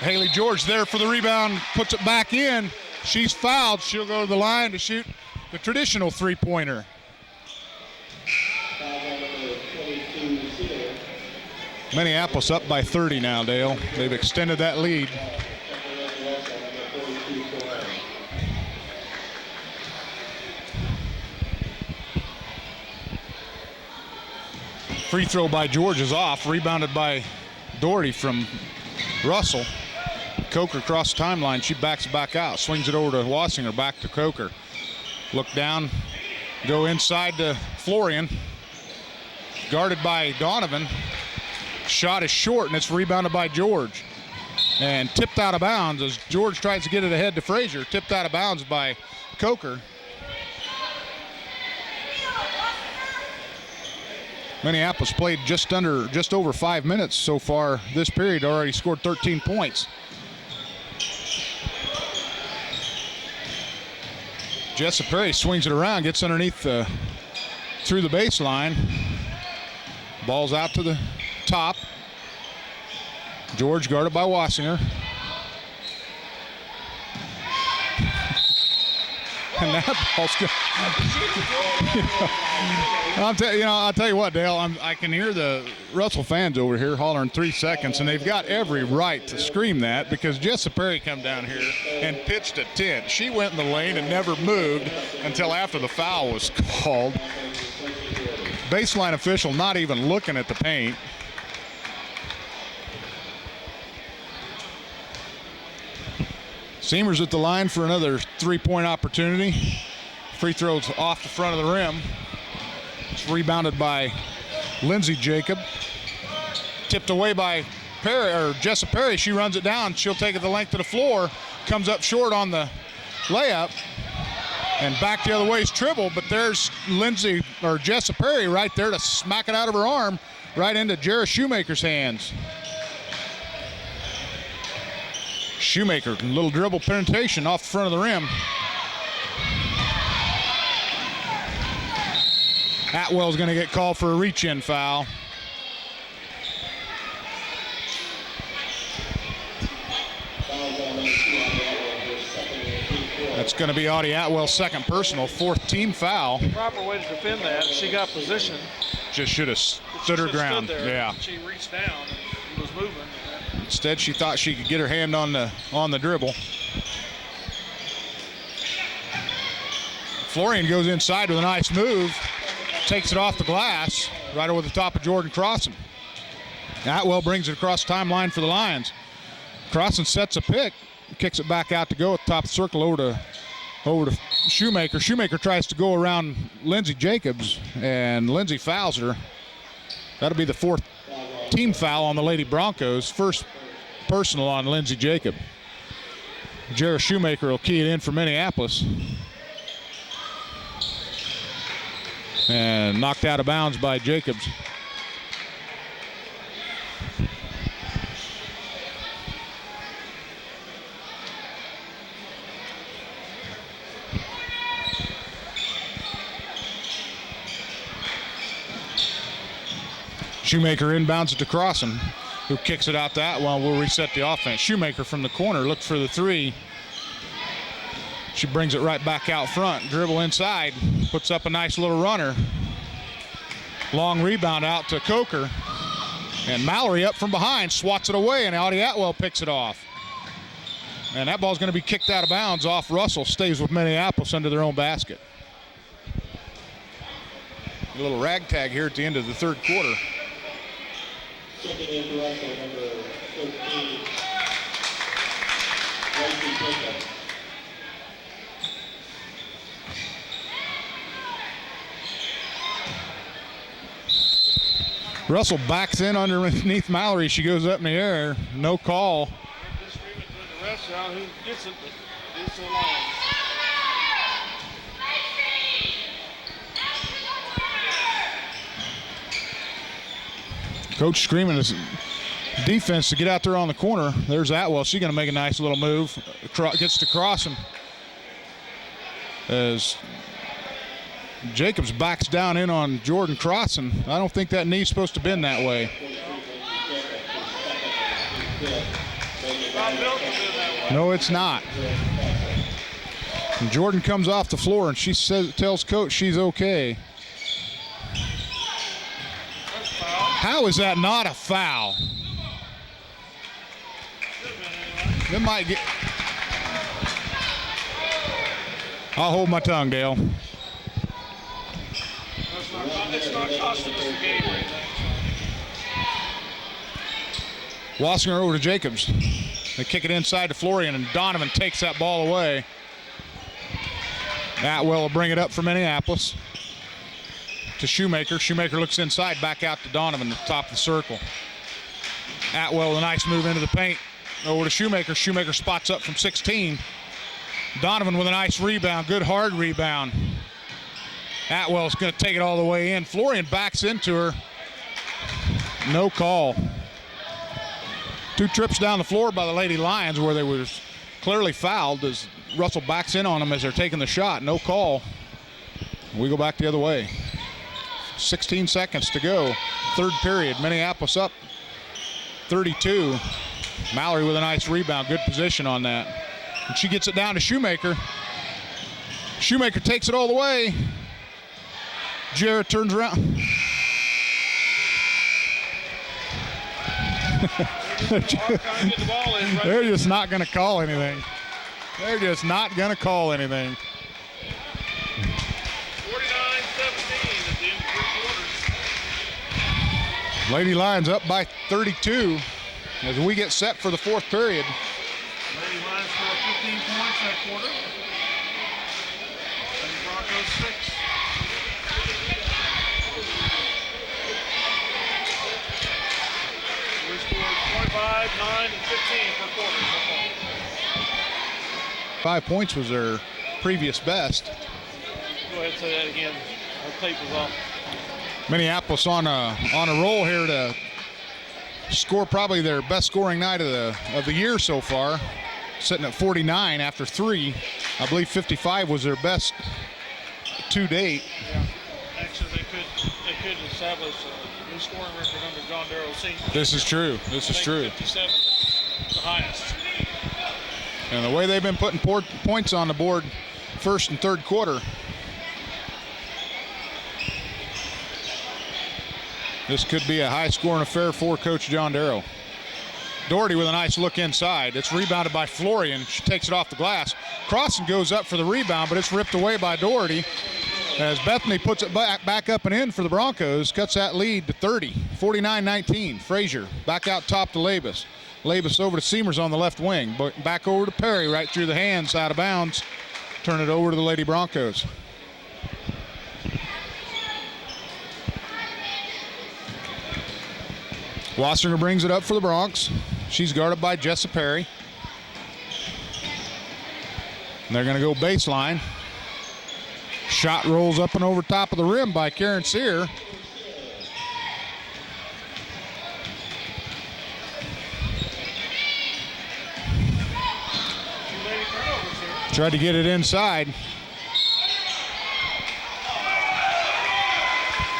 Haley George there for the rebound, puts it back in. She's fouled. She'll go to the line to shoot the traditional three-pointer. Minneapolis up by 30 now, Dale. They've extended that lead. Free throw by George is off, rebounded by Doherty from Russell. Coker across the timeline, she backs it back out, swings it over to Wassinger, back to Coker. Look down, go inside to Florian. Guarded by Donovan. Shot is short, and it's rebounded by George. And tipped out of bounds as George tries to get it ahead to Frazier. Tipped out of bounds by Coker. Minneapolis played just over 5 minutes so far this period, already scored 13 points. Jessa Perry swings it around, gets underneath through the baseline. Ball's out to the top. George guarded by Wassinger. And that ball's good. I'll tell you what, Dale. I can hear the Russell fans over here hollering 3 seconds, and they've got every right to scream that because Jessa Perry come down here and pitched a tent. She went in the lane and never moved until after the foul was called. Baseline official not even looking at the paint. Seamer's at the line for another three-point opportunity. Free throws off the front of the rim. It's rebounded by Lindsey Jacob. Tipped away by Perry, or Jessa Perry. She runs it down. She'll take it the length of the floor. Comes up short on the layup. And back the other way is Tribble, but there's Lindsey, or Jessa Perry right there to smack it out of her arm right into Jarrah Shoemaker's hands. Shoemaker, a little dribble penetration off the front of the rim. Atwell's going to get called for a reach-in foul. That's going to be Audie Atwell's second personal, fourth team foul. The proper way to defend that, she got position. Just should have stood her ground. Stood there. Yeah. She reached down and was moving. Instead, she thought she could get her hand on the dribble. Florian goes inside with a nice move, takes it off the glass, right over the top of Jordan Crossan. Atwell brings it across the timeline for the Lions. Crossan sets a pick, kicks it back out to go at the top of the circle over to Shoemaker. Shoemaker tries to go around Lindsey Jacobs, and Lindsey fouls her. That'll be the fourth team foul on the Lady Broncos. First personal on Lindsey Jacob. Jarrah Shoemaker will key it in for Minneapolis. And knocked out of bounds by Jacobs. Shoemaker inbounds it to Crossan, who kicks it out that one. We'll reset the offense. Shoemaker from the corner, looked for the three. She brings it right back out front. Dribble inside, puts up a nice little runner. Long rebound out to Coker. And Mallory up from behind, swats it away, and Audie Atwell picks it off. And that ball's going to be kicked out of bounds off Russell. Stays with Minneapolis under their own basket. A little ragtag here at the end of the third quarter. Checking in for Russell, number 13, Lacey Jacob. Russell backs in underneath Mallory. She goes up in the air. No call. Disagreement with the refs on who gets it, but it's the Lions. Coach screaming his defense to get out there on the corner. There's Atwell. She's going to make a nice little move. Gets to Crossan as Jacobs backs down in on Jordan Crossan. I don't think that knee's supposed to bend that way. No, it's not. And Jordan comes off the floor and she tells coach she's okay. How is that not a foul? It might get. I'll hold my tongue, Dale. It's not costing us the game right now. Wassinger over to Jacobs. They kick it inside to Florian, and Donovan takes that ball away. Atwell will bring it up for Minneapolis to Shoemaker. Shoemaker looks inside, back out to Donovan at the top of the circle. Atwell with a nice move into the paint. Over to Shoemaker. Shoemaker spots up from 16. Donovan with a nice rebound, good hard rebound. Atwell's going to take it all the way in. Florian backs into her. No call. 2 trips down the floor by the Lady Lions where they were clearly fouled as Russell backs in on them as they're taking the shot. No call. We go back the other way. 16 seconds to go. Third period. Minneapolis up 32. Mallory with a nice rebound. Good position on that. And she gets it down to Shoemaker. Shoemaker takes it all the way. Jarrett turns around. They're just not going to call anything. They're just not going to call anything. 49-17 at the end of 3 quarters. Lady Lions up by 32 as we get set for the 4th period. Lady Lions scored 15 points that quarter. And the Broncos 6. We scored 25, 9, and 15 per quarter so far. 5 points was their previous best. Go ahead and say that again. Our tape was off. Minneapolis on a roll here to score probably their best scoring night of the year so far, sitting at 49 after 3. I believe 55 was their best to date. Yeah. Actually, they could establish a new scoring record under John Darrow Sr. This is true. This is true. 57 is the highest. And the way they've been putting points on the board first and third quarter, this could be a high-scoring affair for Coach John Darrow. Doherty with a nice look inside. It's rebounded by Florian. She takes it off the glass. Crossan goes up for the rebound, but it's ripped away by Doherty as Bethany puts it back up and in for the Broncos. Cuts that lead to 30, 49-19. Frazier back out top to Labus. Labus over to Seamers on the left wing. Back over to Perry, right through the hands, out of bounds. Turn it over to the Lady Broncos. Wassinger brings it up for the Bronx. She's guarded by Jessa Perry. And they're going to go baseline. Shot rolls up and over top of the rim by Karen Sear. Tried to get it inside.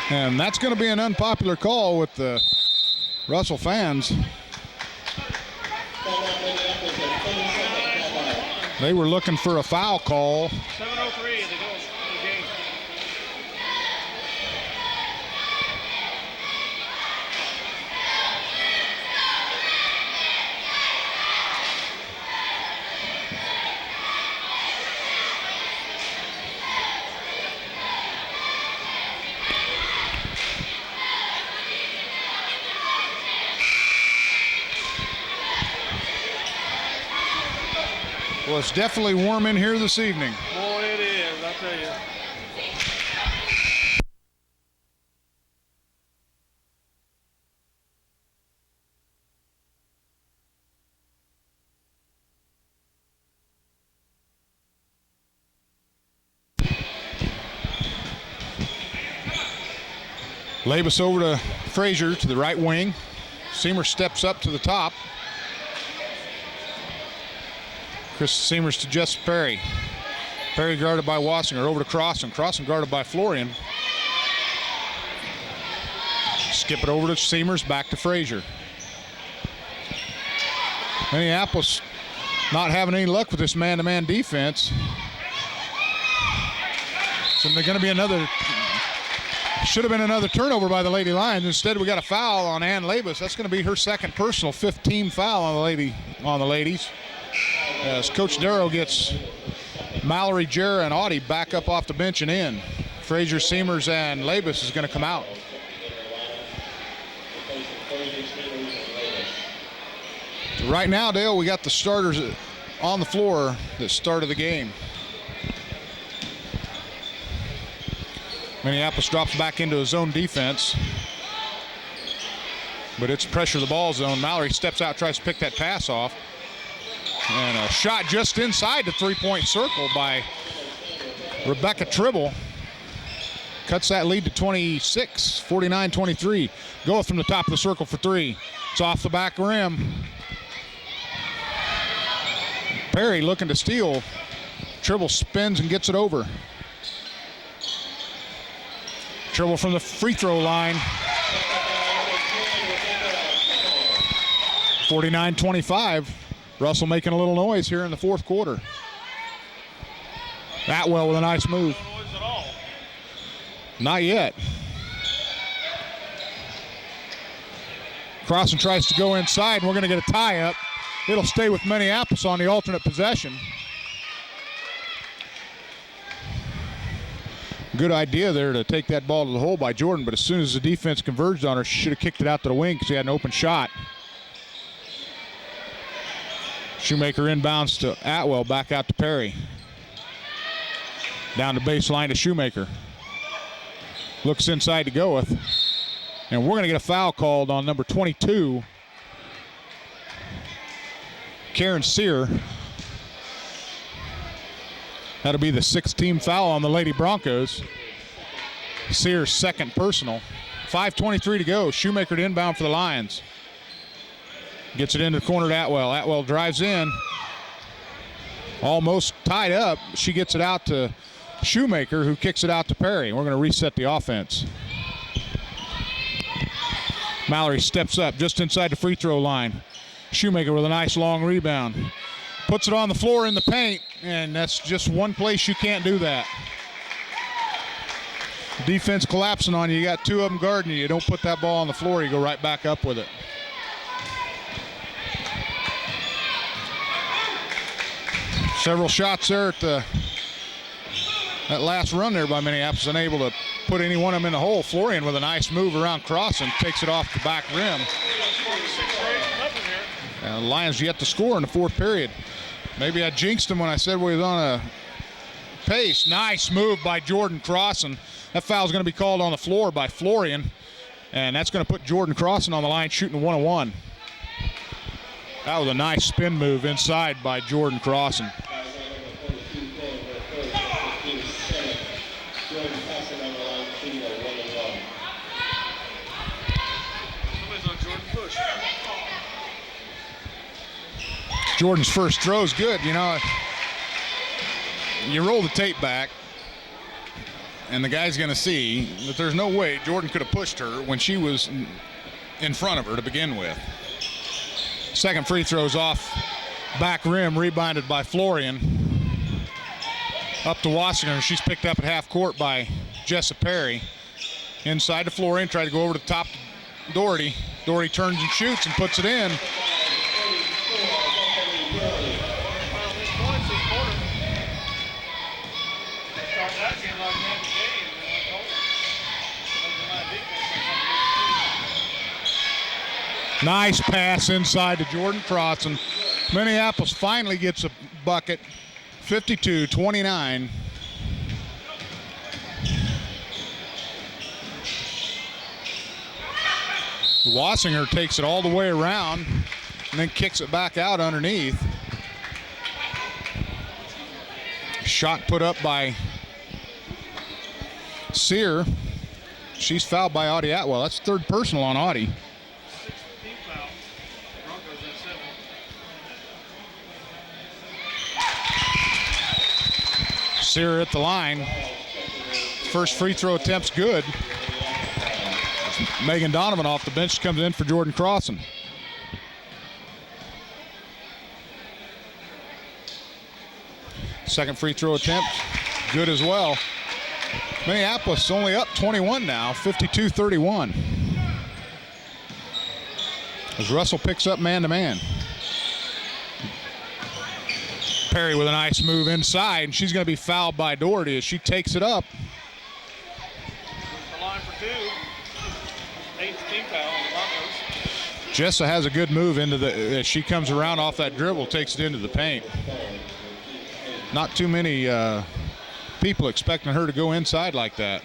And that's going to be an unpopular call with the Russell fans. They were looking for a foul call. 7:03 to go in the game. Well, it's definitely warm in here this evening. Boy, it is, I tell you. Labus over to Frazier to the right wing. Seamer steps up to the top. Chris Seamers to Jess Perry. Perry guarded by Wassinger. Over to Crossan. Crossan guarded by Florian. Skip it over to Seamers. Back to Frazier. Minneapolis not having any luck with this man-to-man defense. So they're going to be another. Should have been another turnover by the Lady Lions. Instead, we got a foul on Ann Labus. That's going to be her second personal, 15 foul on the ladies. As Coach Darrow gets Mallory, Jarrah, and Audie back up off the bench and in. Frazier, Seamers, and Labus is going to come out. Right now, Dale, we got the starters on the floor that started the game. Minneapolis drops back into a zone defense, but it's pressure the ball zone. Mallory steps out, tries to pick that pass off, and a shot just inside the three-point circle by Rebecca Tribble. Cuts that lead to 26, 49-23. Goeth from the top of the circle for three. It's off the back rim. Perry looking to steal. Tribble spins and gets it over. Tribble from the free throw line. 49-25. Russell making a little noise here in the fourth quarter. Atwell with a nice move. Not yet. Crossan tries to go inside, and we're going to get a tie-up. It'll stay with Minneapolis on the alternate possession. Good idea there to take that ball to the hole by Jordan, but as soon as the defense converged on her, she should have kicked it out to the wing because he had an open shot. Shoemaker inbounds to Atwell, back out to Perry. Down the baseline to Shoemaker. Looks inside to Goeth. And we're going to get a foul called on number 22, Karen Sear. That'll be the 6th-team foul on the Lady Broncos. Sear's second personal. 5:23 to go. Shoemaker to inbound for the Lions. Gets it into the corner to Atwell. Atwell drives in. Almost tied up. She gets it out to Shoemaker, who kicks it out to Perry. We're going to reset the offense. Mallory steps up just inside the free throw line. Shoemaker with a nice long rebound. Puts it on the floor in the paint, and that's just one place you can't do that. Defense collapsing on you. You got two of them guarding you. You don't put that ball on the floor, you go right back up with it. Several shots there at that last run there by Minneapolis, unable to put any one of them in the hole. Florian with a nice move around Crossan, takes it off the back rim. And the Lions yet to score in the fourth period. Maybe I jinxed him when I said we was on a pace. Nice move by Jordan Crossan. That foul's going to be called on the floor by Florian, and that's going to put Jordan Crossan on the line shooting 1-on-1. That was a nice spin move inside by Jordan Crossan. Jordan's first throw is good. You know, you roll the tape back, and the guy's going to see that there's no way Jordan could have pushed her when she was in front of her to begin with. Second free throw's off back rim, rebounded by Florian. Up to Wassinger. She's picked up at half court by Jessa Perry. Inside to Florian, tried to go over to the top to Doherty. Doherty turns and shoots and puts it in. Nice pass inside to Jordan Crossan. Minneapolis finally gets a bucket, 52-29. Wassinger takes it all the way around and then kicks it back out underneath. Shot put up by Sear. She's fouled by Audie Atwell. That's third personal on Audie. Sear at the line. First free throw attempt's good. Megan Donovan off the bench comes in for Jordan Crossan. Second free throw attempt, good as well. Minneapolis only up 21 now, 52-31. As Russell picks up man-to-man. Perry with a nice move inside, and she's going to be fouled by Doherty as she takes it up. The line for 2. 8th team foul on the Broncos. Jessa has a good move into as she comes around off that dribble, takes it into the paint. Not too many people expecting her to go inside like that.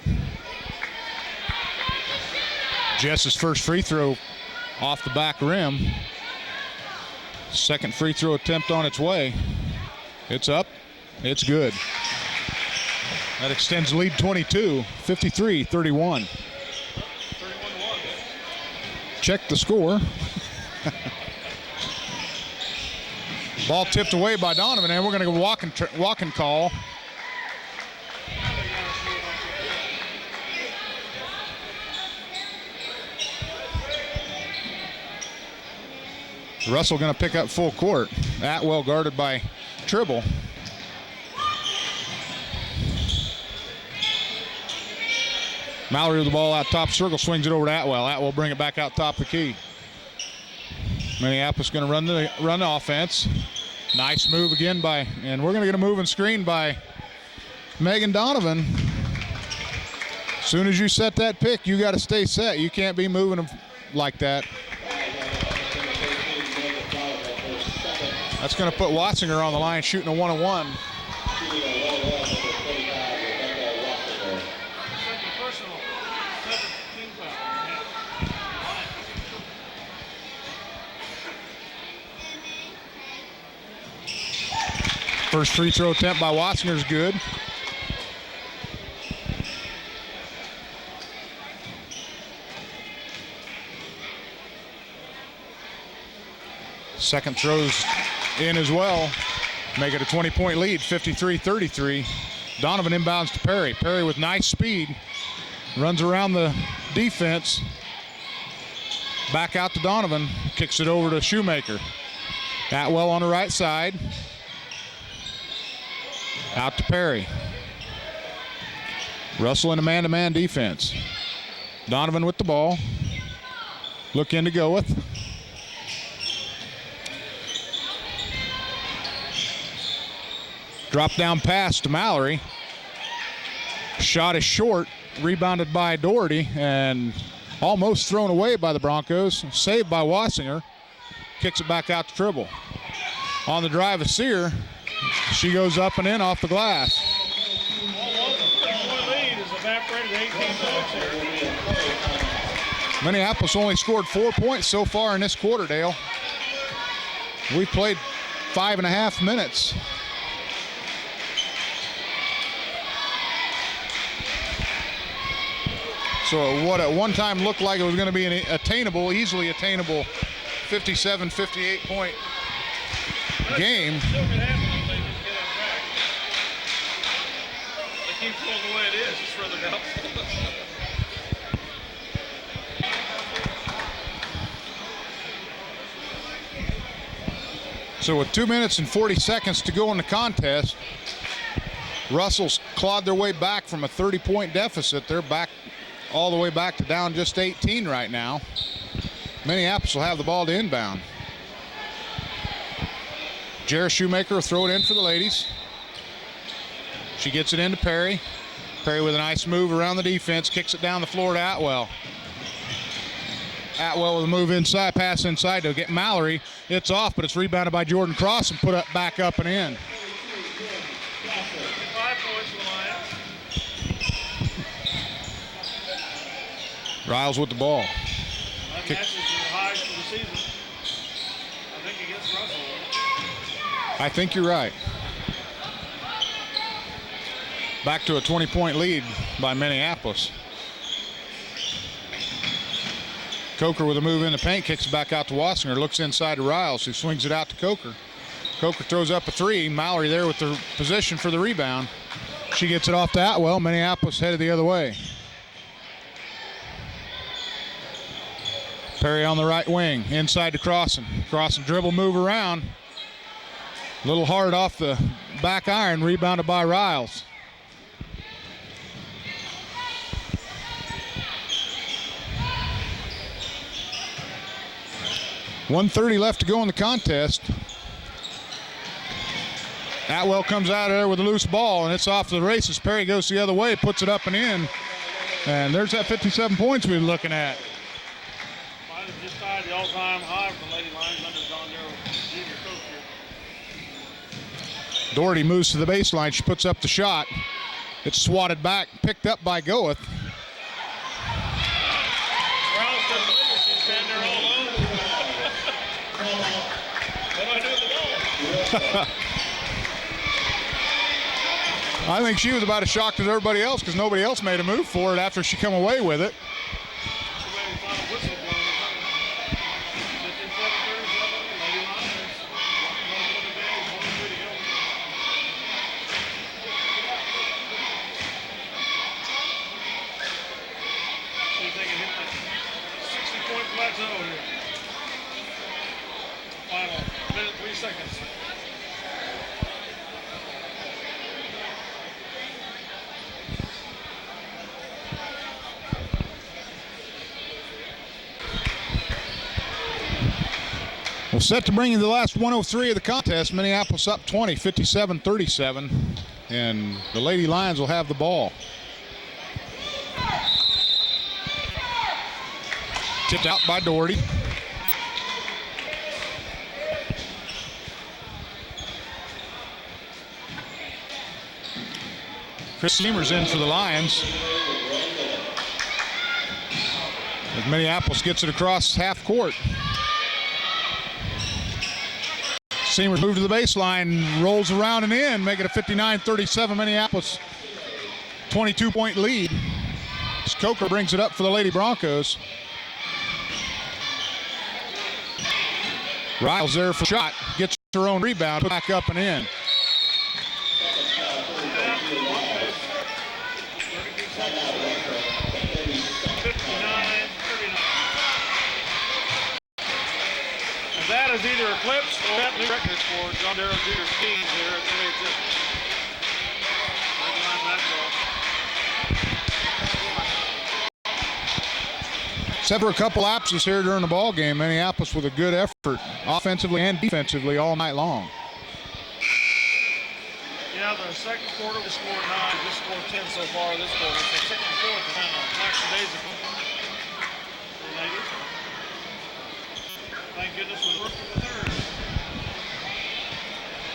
Jess's first free throw off the back rim. Second free throw attempt on its way. It's up. It's good. That extends the lead 22, 53-31. 31-1. Check the score. Ball tipped away by Donovan, and we're going to go walking call. Russell going to pick up full court. Atwell guarded by Tribble. Mallory with the ball out top circle, swings it over to Atwell. Atwell bring it back out top of the key. Minneapolis going to run the offense. Nice move again and we're going to get a moving screen by Megan Donovan. As soon as you set that pick, you got to stay set. You can't be moving them like that. That's going to put Watzinger on the line shooting a 1-on-1. First free throw attempt by Watzinger is good. Second throw's in as well. Make it a 20-point lead, 53-33. Donovan inbounds to Perry. Perry with nice speed. Runs around the defense. Back out to Donovan. Kicks it over to Shoemaker. Atwell on the right side. Out to Perry. Russell in a man-to-man defense. Donovan with the ball. Looking to go with. Drop down pass to Mallory. Shot is short. Rebounded by Doherty and almost thrown away by the Broncos. Saved by Watzinger. Kicks it back out to Tribble. On the drive of Sear. She goes up and in off the glass. Lead is evaporated 18 points here. Minneapolis only scored 4 points so far in this quarter, Dale. We played 5.5 minutes. So what at one time looked like it was going to be an easily attainable 57-58 point game. Still can happen if they just get on track. They keep going the way it is, it's further down. So with 2 minutes and 40 seconds to go in the contest, Russell's clawed their way back from a 30-point deficit. They're back all the way back to down just 18 right now. Minneapolis will have the ball to inbound. Jarrah Shoemaker will throw it in for the ladies. She gets it into Perry. Perry with a nice move around the defense, kicks it down the floor to Atwell. Atwell with a move inside, pass inside to get Mallory. It's off, but it's rebounded by Jordan Cross and put up back up and in. 5 points for the Lions. Riles with the ball. That matches their highs for the season. I think against Russell. I think you're right. Back to a 20-point lead by Minneapolis. Coker with a move in the paint, kicks it back out to Watzinger, looks inside to Riles, who swings it out to Coker. Coker throws up a three. Mallory there with the position for the rebound. She gets it off to Atwell. Minneapolis headed the other way. Perry on the right wing, inside to Crossan. Crossan dribble move around. A little hard off the back iron, rebounded by Riles. .130 left to go in the contest. Atwell comes out of there with a loose ball, and it's off to the races. Perry goes the other way, puts it up and in. And there's that 57 points we were looking at. Mine has just tied the all-time high for the Lady Lions under John Darrell, junior coach here. Doherty moves to the baseline. She puts up the shot. It's swatted back, picked up by Goeth. Riles couldn't believe it. She's standing there all alone. What do I do with the ball? I think she was about as shocked as everybody else because nobody else made a move for it after she come away with it. See if they can hit the 60-point plateau here. Final minute, 3 seconds. Well, set to bring you the last 103 of the contest. Minneapolis up 20, 57-37. And the Lady Lions will have the ball. Tipped out by Doherty. Chris Seamer's in for the Lions. As Minneapolis gets it across half court. Seamer's moved to the baseline, rolls around and in, make it a 59-37 Minneapolis 22-point lead. As Coker brings it up for the Lady Broncos. Riles there for shot, gets her own rebound, put back up and in. That is either eclipsed or that new record for John Darrell Jr.'s teams here at NCAA. Except for a couple lapses here during the ball game, Minneapolis with a good effort, offensively and defensively, all night long. Yeah, the second quarter we scored 9, just scored 10 so far this quarter. So second and fourth kind of lackadaisical for the ladies. Thank goodness we worked for the third.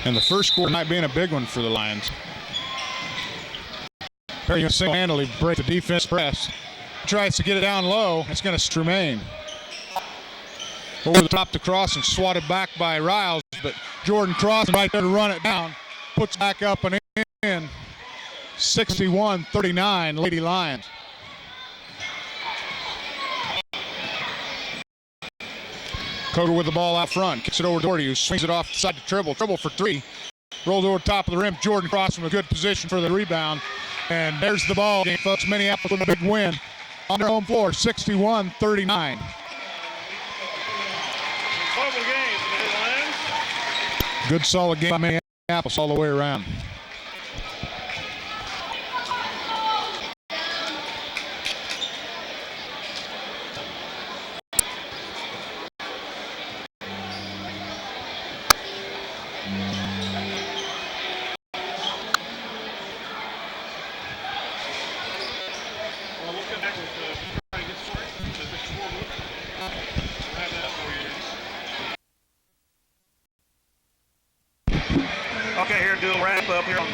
And the first quarter might be a big one for the Lions. Perry going to single-handedly break the defense press. Tries to get it down low. It's going to remain. Over the top to Cross and swatted back by Riles, but Jordan Cross right there to run it down. Puts back up and in. 61-39 Lady Lions. Coder with the ball out front. Kicks it over to Doherty, who swings it off the side to Tribble. Tribble for three. Rolls over the top of the rim. Jordan Cross from a good position for the rebound. And there's the ball game, folks. Minneapolis with a big win on their home floor, 61-39. Double game, Lions. Good solid game by Minneapolis all the way around. Okay, here, do a wrap up here on the